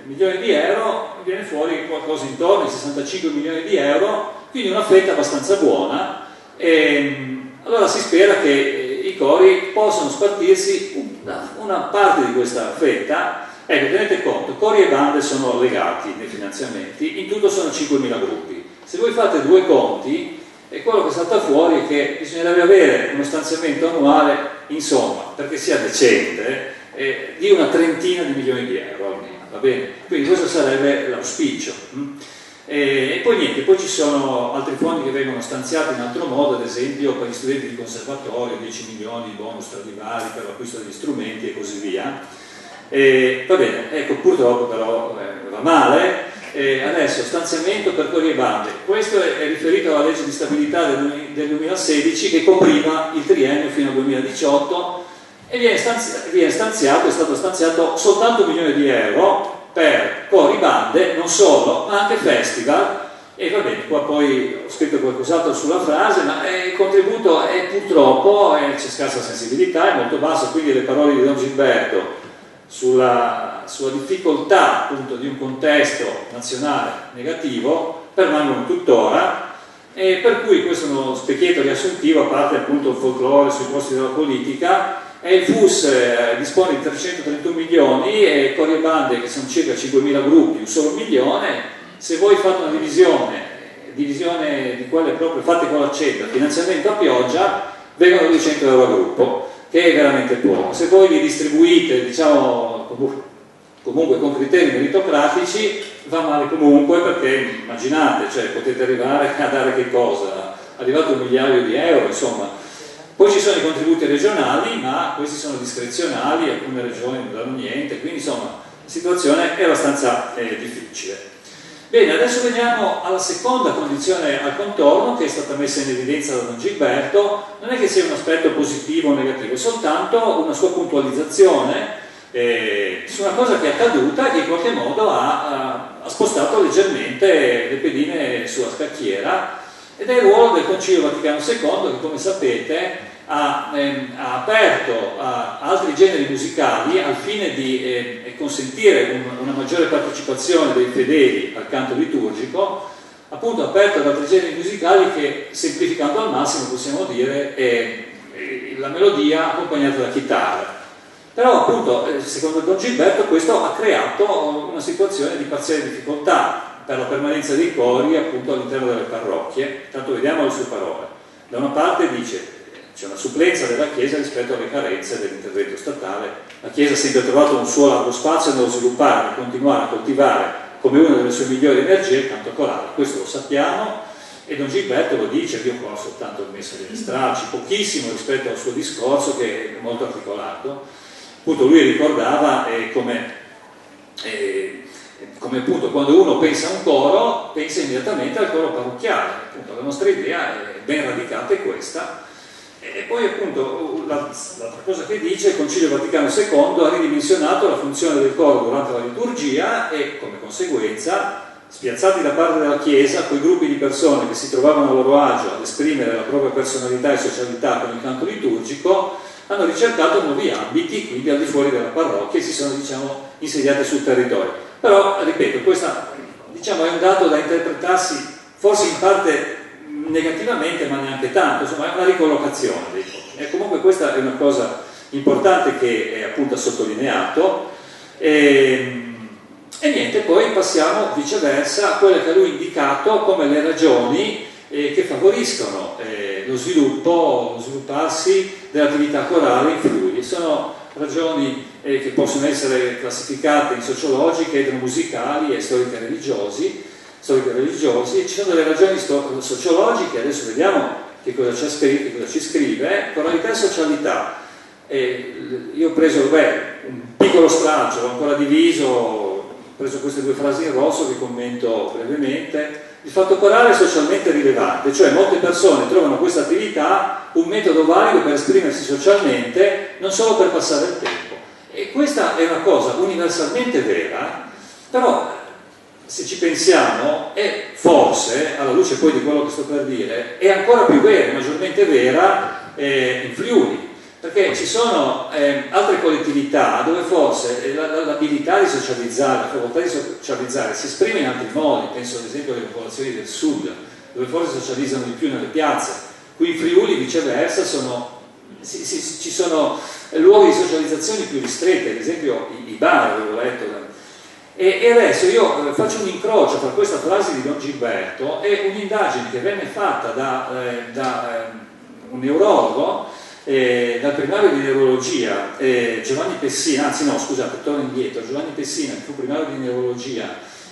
milioni di euro viene fuori qualcosa intorno ai 65 milioni di euro, quindi una fetta abbastanza buona. Allora si spera che i cori possano spartirsi una parte di questa fetta. Ecco, tenete conto, cori e bande sono legati nei finanziamenti, in tutto sono 5.000 gruppi. Se voi fate due conti, quello che salta fuori è che bisognerebbe avere uno stanziamento annuale, insomma, perché sia decente, di una trentina di milioni di euro almeno, va bene? Quindi questo sarebbe l'auspicio. E poi niente, poi ci sono altri fondi che vengono stanziati in altro modo, ad esempio per gli studenti di conservatorio, 10 milioni di bonus Stradivari per l'acquisto degli strumenti e così via. Va bene, ecco, purtroppo però va male. Adesso stanziamento per cori e bande, questo è riferito alla legge di stabilità del 2016 che copriva il triennio fino al 2018 e viene stanziato, è stato stanziato soltanto 1 milione di euro per cori e bande, non solo, ma anche festival. E va bene, qua poi ho scritto qualcos'altro sulla frase, ma il contributo è purtroppo, c'è scarsa sensibilità, è molto basso, quindi le parole di Don Gilberto sulla difficoltà appunto di un contesto nazionale negativo permangono tuttora, e per cui questo è uno specchietto riassuntivo, a parte appunto il folklore sui costi della politica. E il FUS dispone di 331 milioni e cori e bande, che sono circa 5.000 gruppi, un solo milione. Se voi fate una divisione di quelle proprio fatte con l'accetta, finanziamento a pioggia, vengono 200 euro a gruppo, che è veramente poco. Se voi li distribuite, diciamo, comunque con criteri meritocratici, va male comunque, perché immaginate, cioè potete arrivare a dare che cosa? Arrivato 1 miliardo di euro, insomma. Poi ci sono i contributi regionali, ma questi sono discrezionali, alcune regioni non danno niente, quindi insomma la situazione è abbastanza difficile. Bene, adesso veniamo alla seconda condizione al contorno che è stata messa in evidenza da Don Gilberto. Non è che sia un aspetto positivo o negativo, è soltanto una sua puntualizzazione su una cosa che è accaduta e che in qualche modo ha spostato leggermente le pedine sulla scacchiera, ed è il ruolo del Concilio Vaticano II che, come sapete, ha aperto a altri generi musicali al fine di consentire una maggiore partecipazione dei fedeli al canto liturgico, appunto aperto ad altri generi musicali che, semplificando al massimo, possiamo dire è la melodia accompagnata da chitarra. Però appunto, secondo Don Gilberto, questo ha creato una situazione di parziale difficoltà per la permanenza dei cori appunto all'interno delle parrocchie. Tanto vediamo le sue parole. Da una parte dice: c'è una supplenza della Chiesa rispetto alle carenze dell'intervento statale. La Chiesa ha sempre trovato un suo largo spazio nello sviluppare e continuare a coltivare come una delle sue migliori energie il canto corale. Questo lo sappiamo, e Don Gilberto lo dice. Io qua ho soltanto messo delle stralci, pochissimo rispetto al suo discorso, che è molto articolato. Appunto lui ricordava come come appunto quando uno pensa a un coro, pensa immediatamente al coro parrocchiale, appunto la nostra idea è ben radicata, è questa. E poi appunto l'altra cosa che dice: il Concilio Vaticano II ha ridimensionato la funzione del coro durante la liturgia e, come conseguenza, spiazzati da parte della Chiesa, quei gruppi di persone che si trovavano a loro agio ad esprimere la propria personalità e socialità con il canto liturgico, hanno ricercato nuovi ambiti, quindi al di fuori della parrocchia, e si sono, diciamo, insediate sul territorio. Però, ripeto, questo, diciamo, è un dato da interpretarsi forse in parte negativamente, ma neanche tanto, insomma è una ricollocazione dei pochi. E comunque questa è una cosa importante che è appunto sottolineato. E niente, poi passiamo viceversa a quelle che lui ha indicato come le ragioni che favoriscono lo svilupparsi dell'attività corale in Friuli. Sono ragioni che possono essere classificate in sociologiche, etnomusicali e storico-religiosi, e ci sono delle ragioni sociologiche. Adesso vediamo che cosa ci scrive. Coralità e socialità. Io ho preso un piccolo straccio, l'ho ancora diviso, ho preso queste due frasi in rosso che commento brevemente. Il fatto corale è socialmente rilevante, cioè molte persone trovano questa attività un metodo valido per esprimersi socialmente, non solo per passare il tempo. E questa è una cosa universalmente vera, però se ci pensiamo, è forse, alla luce poi di quello che sto per dire, è ancora più vera, maggiormente vera in Friuli, perché ci sono altre collettività dove forse l'abilità di socializzare, la facoltà di socializzare si esprime in altri modi. Penso ad esempio alle popolazioni del sud, dove forse socializzano di più nelle piazze. Qui in Friuli viceversa ci sono luoghi di socializzazione più ristretti, ad esempio i bar, avevo letto. E adesso io faccio un incrocio tra questa frase di Don Gilberto e un'indagine che venne fatta da un neurologo, dal primario di neurologia Giovanni Pessina, anzi no scusate, torno indietro, Giovanni Pessina, che fu primario di neurologia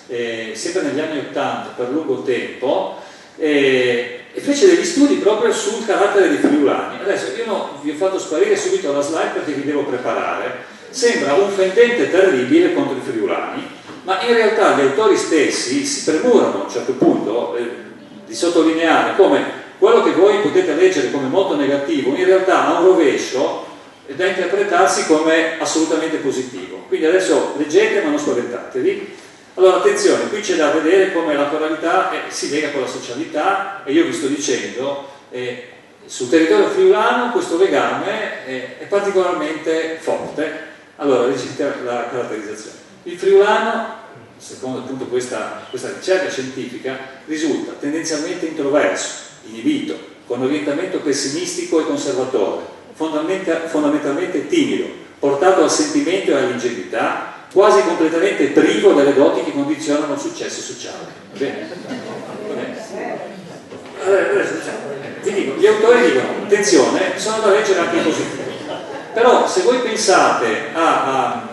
sempre negli anni '80 per lungo tempo, e fece degli studi proprio sul carattere dei friulani. Adesso io vi ho fatto sparire subito la slide perché vi devo preparare. Sembra un fendente terribile contro i friulani, ma in realtà gli autori stessi si premurano a un certo punto di sottolineare come quello che voi potete leggere come molto negativo in realtà ha un rovescio da interpretarsi come assolutamente positivo. Quindi adesso leggete ma non spaventatevi. Allora attenzione, qui c'è da vedere come la coralità si lega con la socialità, e io vi sto dicendo sul territorio friulano questo legame è particolarmente forte. Allora leggete la caratterizzazione. Il friulano, secondo appunto questa ricerca scientifica, risulta tendenzialmente introverso, inibito, con orientamento pessimistico e conservatore, fondamentalmente timido, portato al sentimento e all'ingenuità, quasi completamente privo delle doti che condizionano il successo sociale. Bene? Allora, vi dico, gli autori dicono, attenzione, sono da leggere anche in positivo. Però se voi pensate a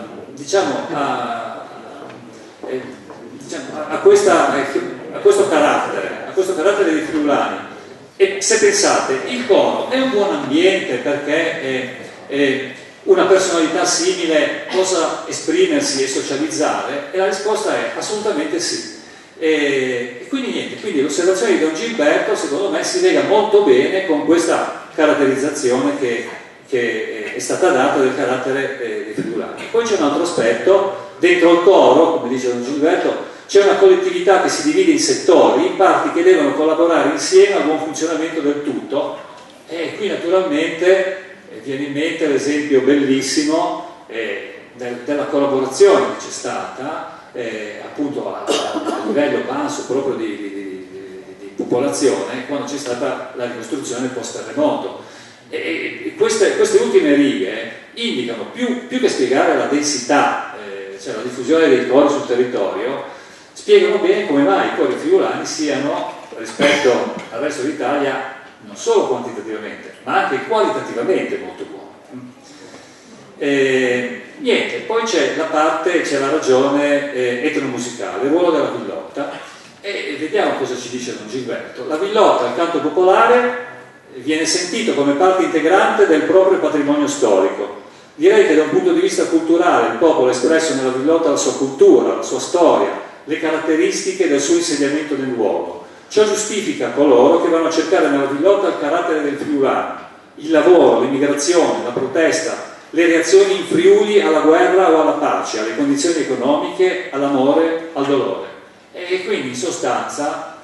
questo carattere dei friulani, e se pensate, il coro è un buon ambiente perché una personalità simile possa esprimersi e socializzare, e la risposta è assolutamente sì. E quindi niente, quindi l'osservazione di Don Gilberto secondo me si lega molto bene con questa caratterizzazione che è stata data del carattere dei friulani. Poi c'è un altro aspetto: dentro il coro, come dice Don Gilberto, c'è una collettività che si divide in settori, in parti che devono collaborare insieme al buon funzionamento del tutto, e qui naturalmente viene in mente l'esempio bellissimo della collaborazione che c'è stata appunto a livello basso proprio di popolazione, quando c'è stata la ricostruzione post-terremoto. E queste ultime righe indicano, più che spiegare la densità, cioè la diffusione dei cori sul territorio, spiegano bene come mai i cori friulani siano, rispetto al resto d'Italia, non solo quantitativamente ma anche qualitativamente molto buoni. Niente, poi c'è la ragione etnomusicale, il ruolo della villotta, e vediamo cosa ci dice Don Gilberto. La villotta, il canto popolare, viene sentito come parte integrante del proprio patrimonio storico. Direi che da un punto di vista culturale il popolo ha espresso nella Villotta la sua cultura, la sua storia, le caratteristiche del suo insediamento nel luogo. Ciò giustifica coloro che vanno a cercare nella Villotta il carattere del friulano, il lavoro, l'immigrazione, la protesta, le reazioni in Friuli alla guerra o alla pace, alle condizioni economiche, all'amore, al dolore. E quindi in sostanza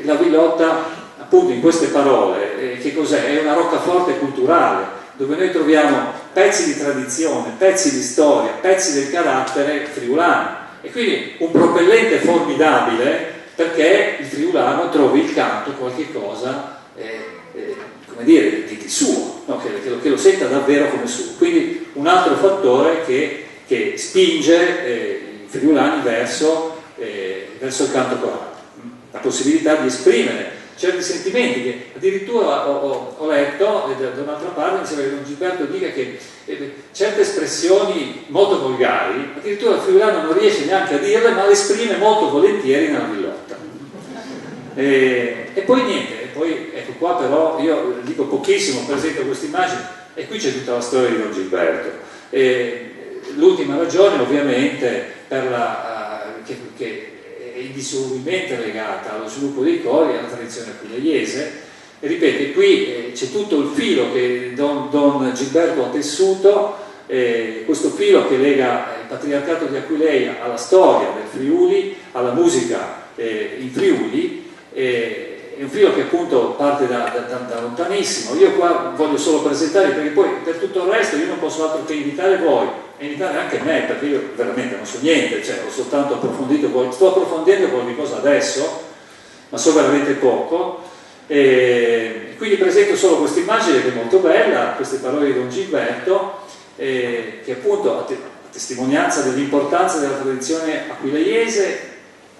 la Villotta, appunto in queste parole, che cos'è? È una roccaforte culturale, dove noi troviamo pezzi di tradizione, pezzi di storia, pezzi del carattere friulano. E quindi un propellente formidabile perché il friulano trovi il canto qualche cosa, come dire, di suo, no? che lo senta davvero come suo. Quindi un altro fattore che spinge i friulani verso il canto corale, la possibilità di esprimere certi sentimenti che addirittura ho letto da un'altra parte, mi sembra che Don Gilberto dica che certe espressioni molto volgari addirittura il friulano non riesce neanche a dirle, ma le esprime molto volentieri nella Villotta. E poi niente, ecco qua però io dico pochissimo, presento questa immagine e qui c'è tutta la storia di Don Gilberto. L'ultima ragione ovviamente che è indissolubilmente legata allo sviluppo dei cori e alla tradizione aquileiese, e ripeto, qui c'è tutto il filo che Don Gilberto ha tessuto, questo filo che lega il patriarcato di Aquileia alla storia del Friuli, alla musica in Friuli, è un filo che appunto parte da lontanissimo. Io qua voglio solo presentare, perché poi per tutto il resto io non posso altro che invitare voi e invitare anche me, perché io veramente non so niente, cioè ho soltanto approfondito, sto approfondendo qualche cosa adesso, ma so veramente poco. Quindi presento solo questa immagine che è molto bella, queste parole di Don Gilberto, che appunto a testimonianza dell'importanza della tradizione aquileiese,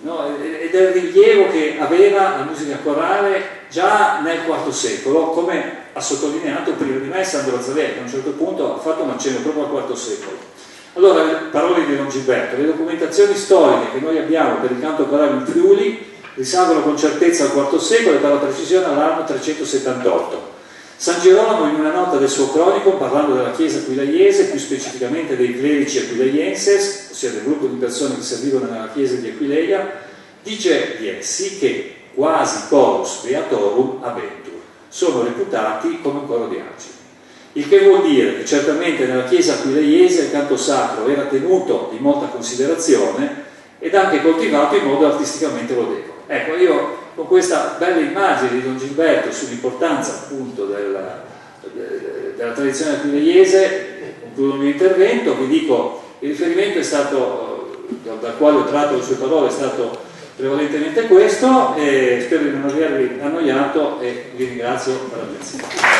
no, e del rilievo che aveva la musica corale già nel IV secolo, come ha sottolineato prima di me Sandro Zavelli, che a un certo punto ha fatto un accenno proprio al IV secolo. Allora, le parole di Don Gilberto: le documentazioni storiche che noi abbiamo per il canto corale in Friuli risalgono con certezza al IV secolo e per la precisione all'anno 378. San Girolamo, in una nota del suo cronico, parlando della chiesa aquileiese, più specificamente dei clerici aquileienses, ossia del gruppo di persone che servivano nella chiesa di Aquileia, dice di essi che quasi chorus beatorum abentur, sono reputati come un coro di angeli. Il che vuol dire che certamente nella chiesa aquileiese il canto sacro era tenuto di molta considerazione ed anche coltivato in modo artisticamente lodevole. Ecco, io con questa bella immagine di Don Gilberto sull'importanza appunto della tradizione aquileiese concludo il mio intervento. Vi dico, il riferimento è stato, dal quale ho tratto le sue parole, è stato prevalentemente questo, e spero di non avervi annoiato e vi ringrazio per l'attenzione.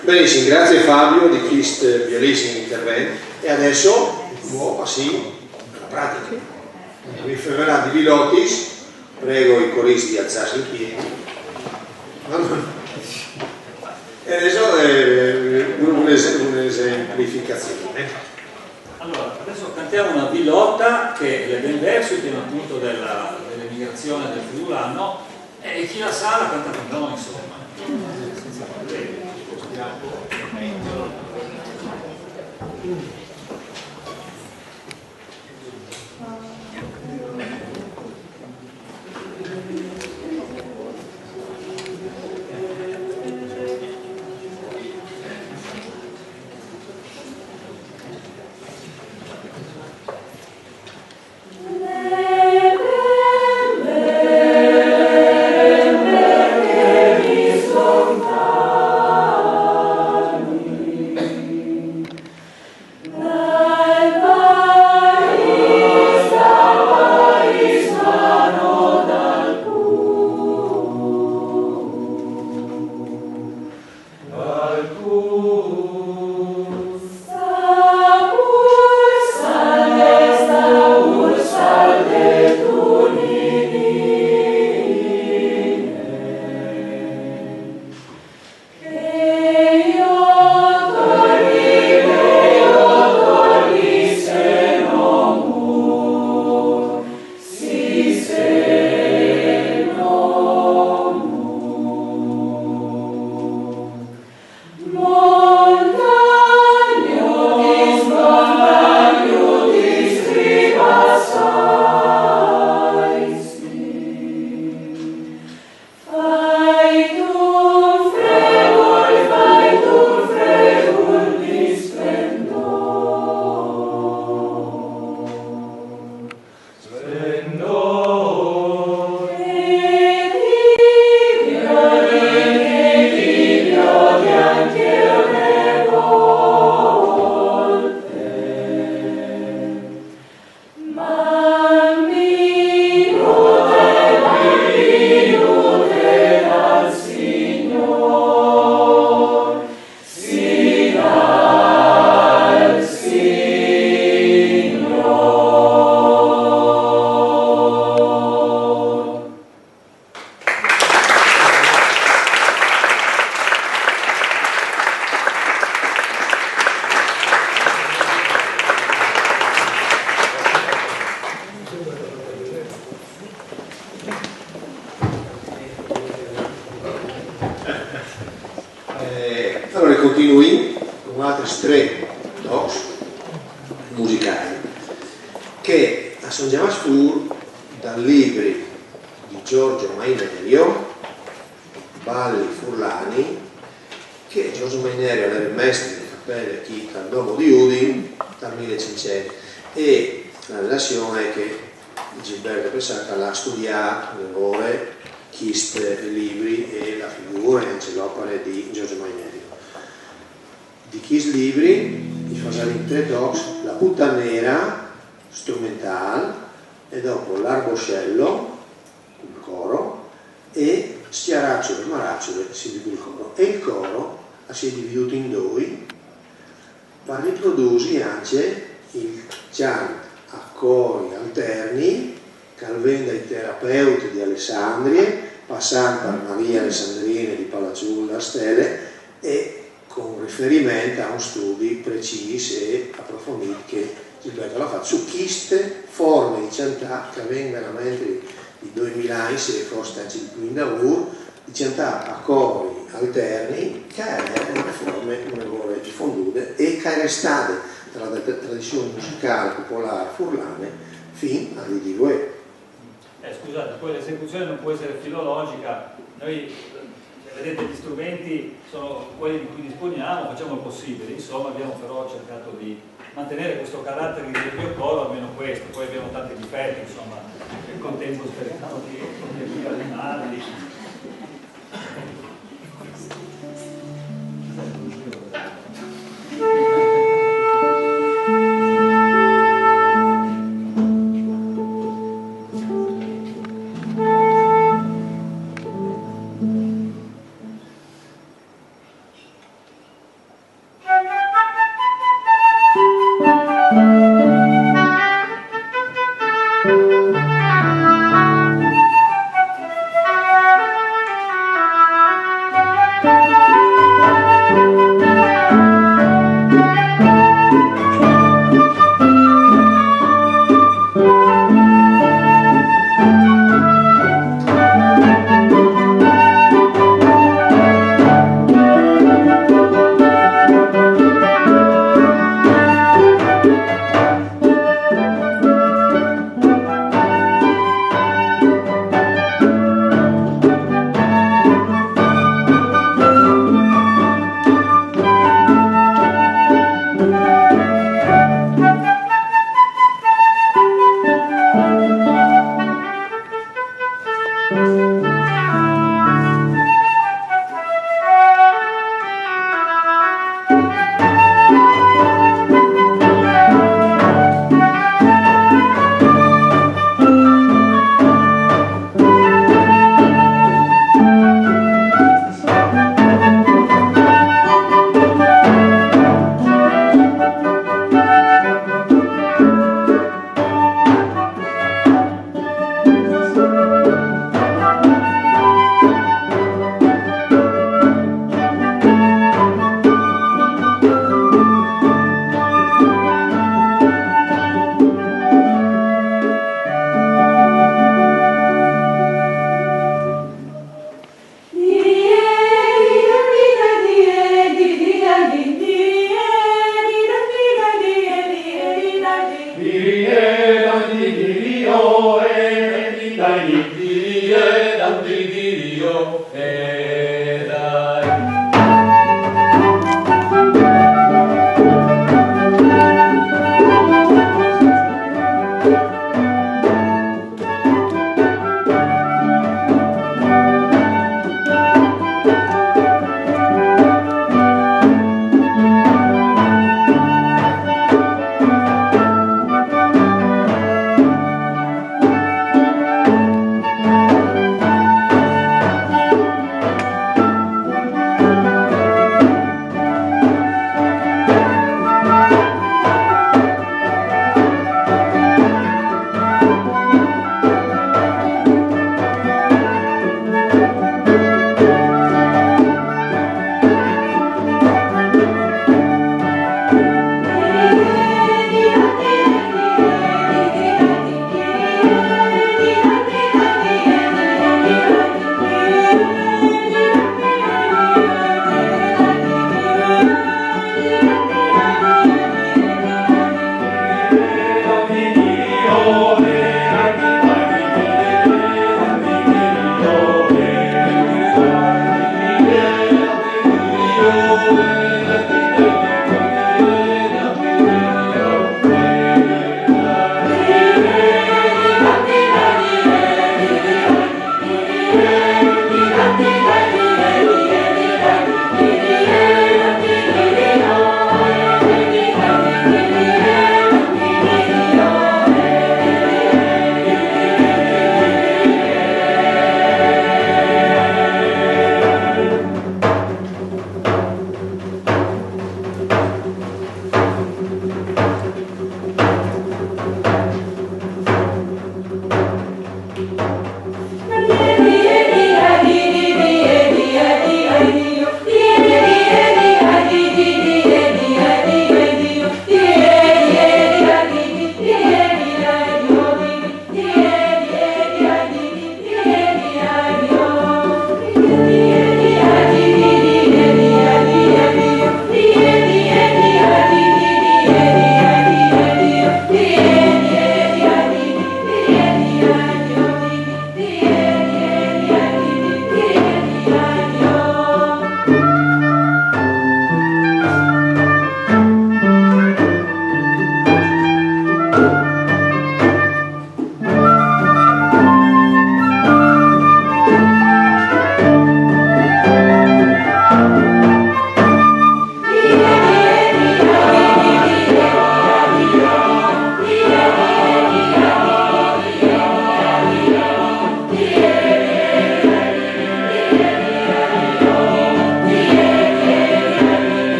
Benissimo, grazie Fabio di questo bellissimo intervento, e adesso passi alla pratica. Vi fermerà di Vilottis, prego i coristi di alzarsi in piedi. E adesso un'esemplificazione. Allora, adesso cantiamo una Villotta che è ben verso il tema appunto dell'emigrazione del friulano, e chi la sa la canta con noi, insomma. Senza problemi. No. Allora continui con altri 3 talks musicali che sono già fuori dal libro di Giorgio Mainerio, Balli Furlani, che Giorgio Mainerio era il maestro di cappelle qui al Domo di Udine dal 1500, e la relazione è che Gilberto Pesacca l'ha studiato nelle ore questi libri e la figura e anche l'opera di Giorgio Mainerio. Di questi libri i facciamo in 3 talks: La Puttanera strumentale, e dopo l'Arboscello, il coro, e Schiaracciole e Maracciole, si dice il coro. E il coro si è dividuto in 2 per riprodursi anche il chant a cori alterni che vengono dai terapeuti di Alessandria, passando per Maria Alessandrina di Palazzulla Stelle, e con riferimento a un studio preciso e approfondito che Gilberto l'ha fatto su queste forme di cantare che vengono veramente di 2000 anni, se forse anche di più in lavoro, di cantare a cori alterni, che erano forme molto diffondute e che è stata tra la tradizione musicale popolare furlane fino al Medioevo. Scusate, poi l'esecuzione non può essere filologica, noi vedete gli strumenti sono quelli di cui disponiamo, facciamo il possibile, insomma abbiamo però cercato di mantenere questo carattere di doppio coro, almeno questo, poi abbiamo tanti difetti, insomma, nel contempo speriamo di animarli.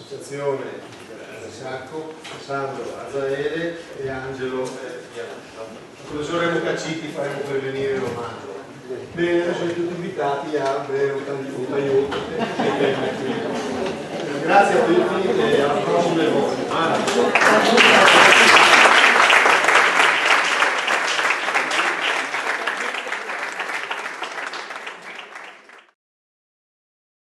dell'associazione del Sacco, Sandro Azaele e Angelo Pianata. Il professor Remo Cacciti faremo pervenire l'omaggio. Bene, adesso siete tutti invitati a bere un tagliotto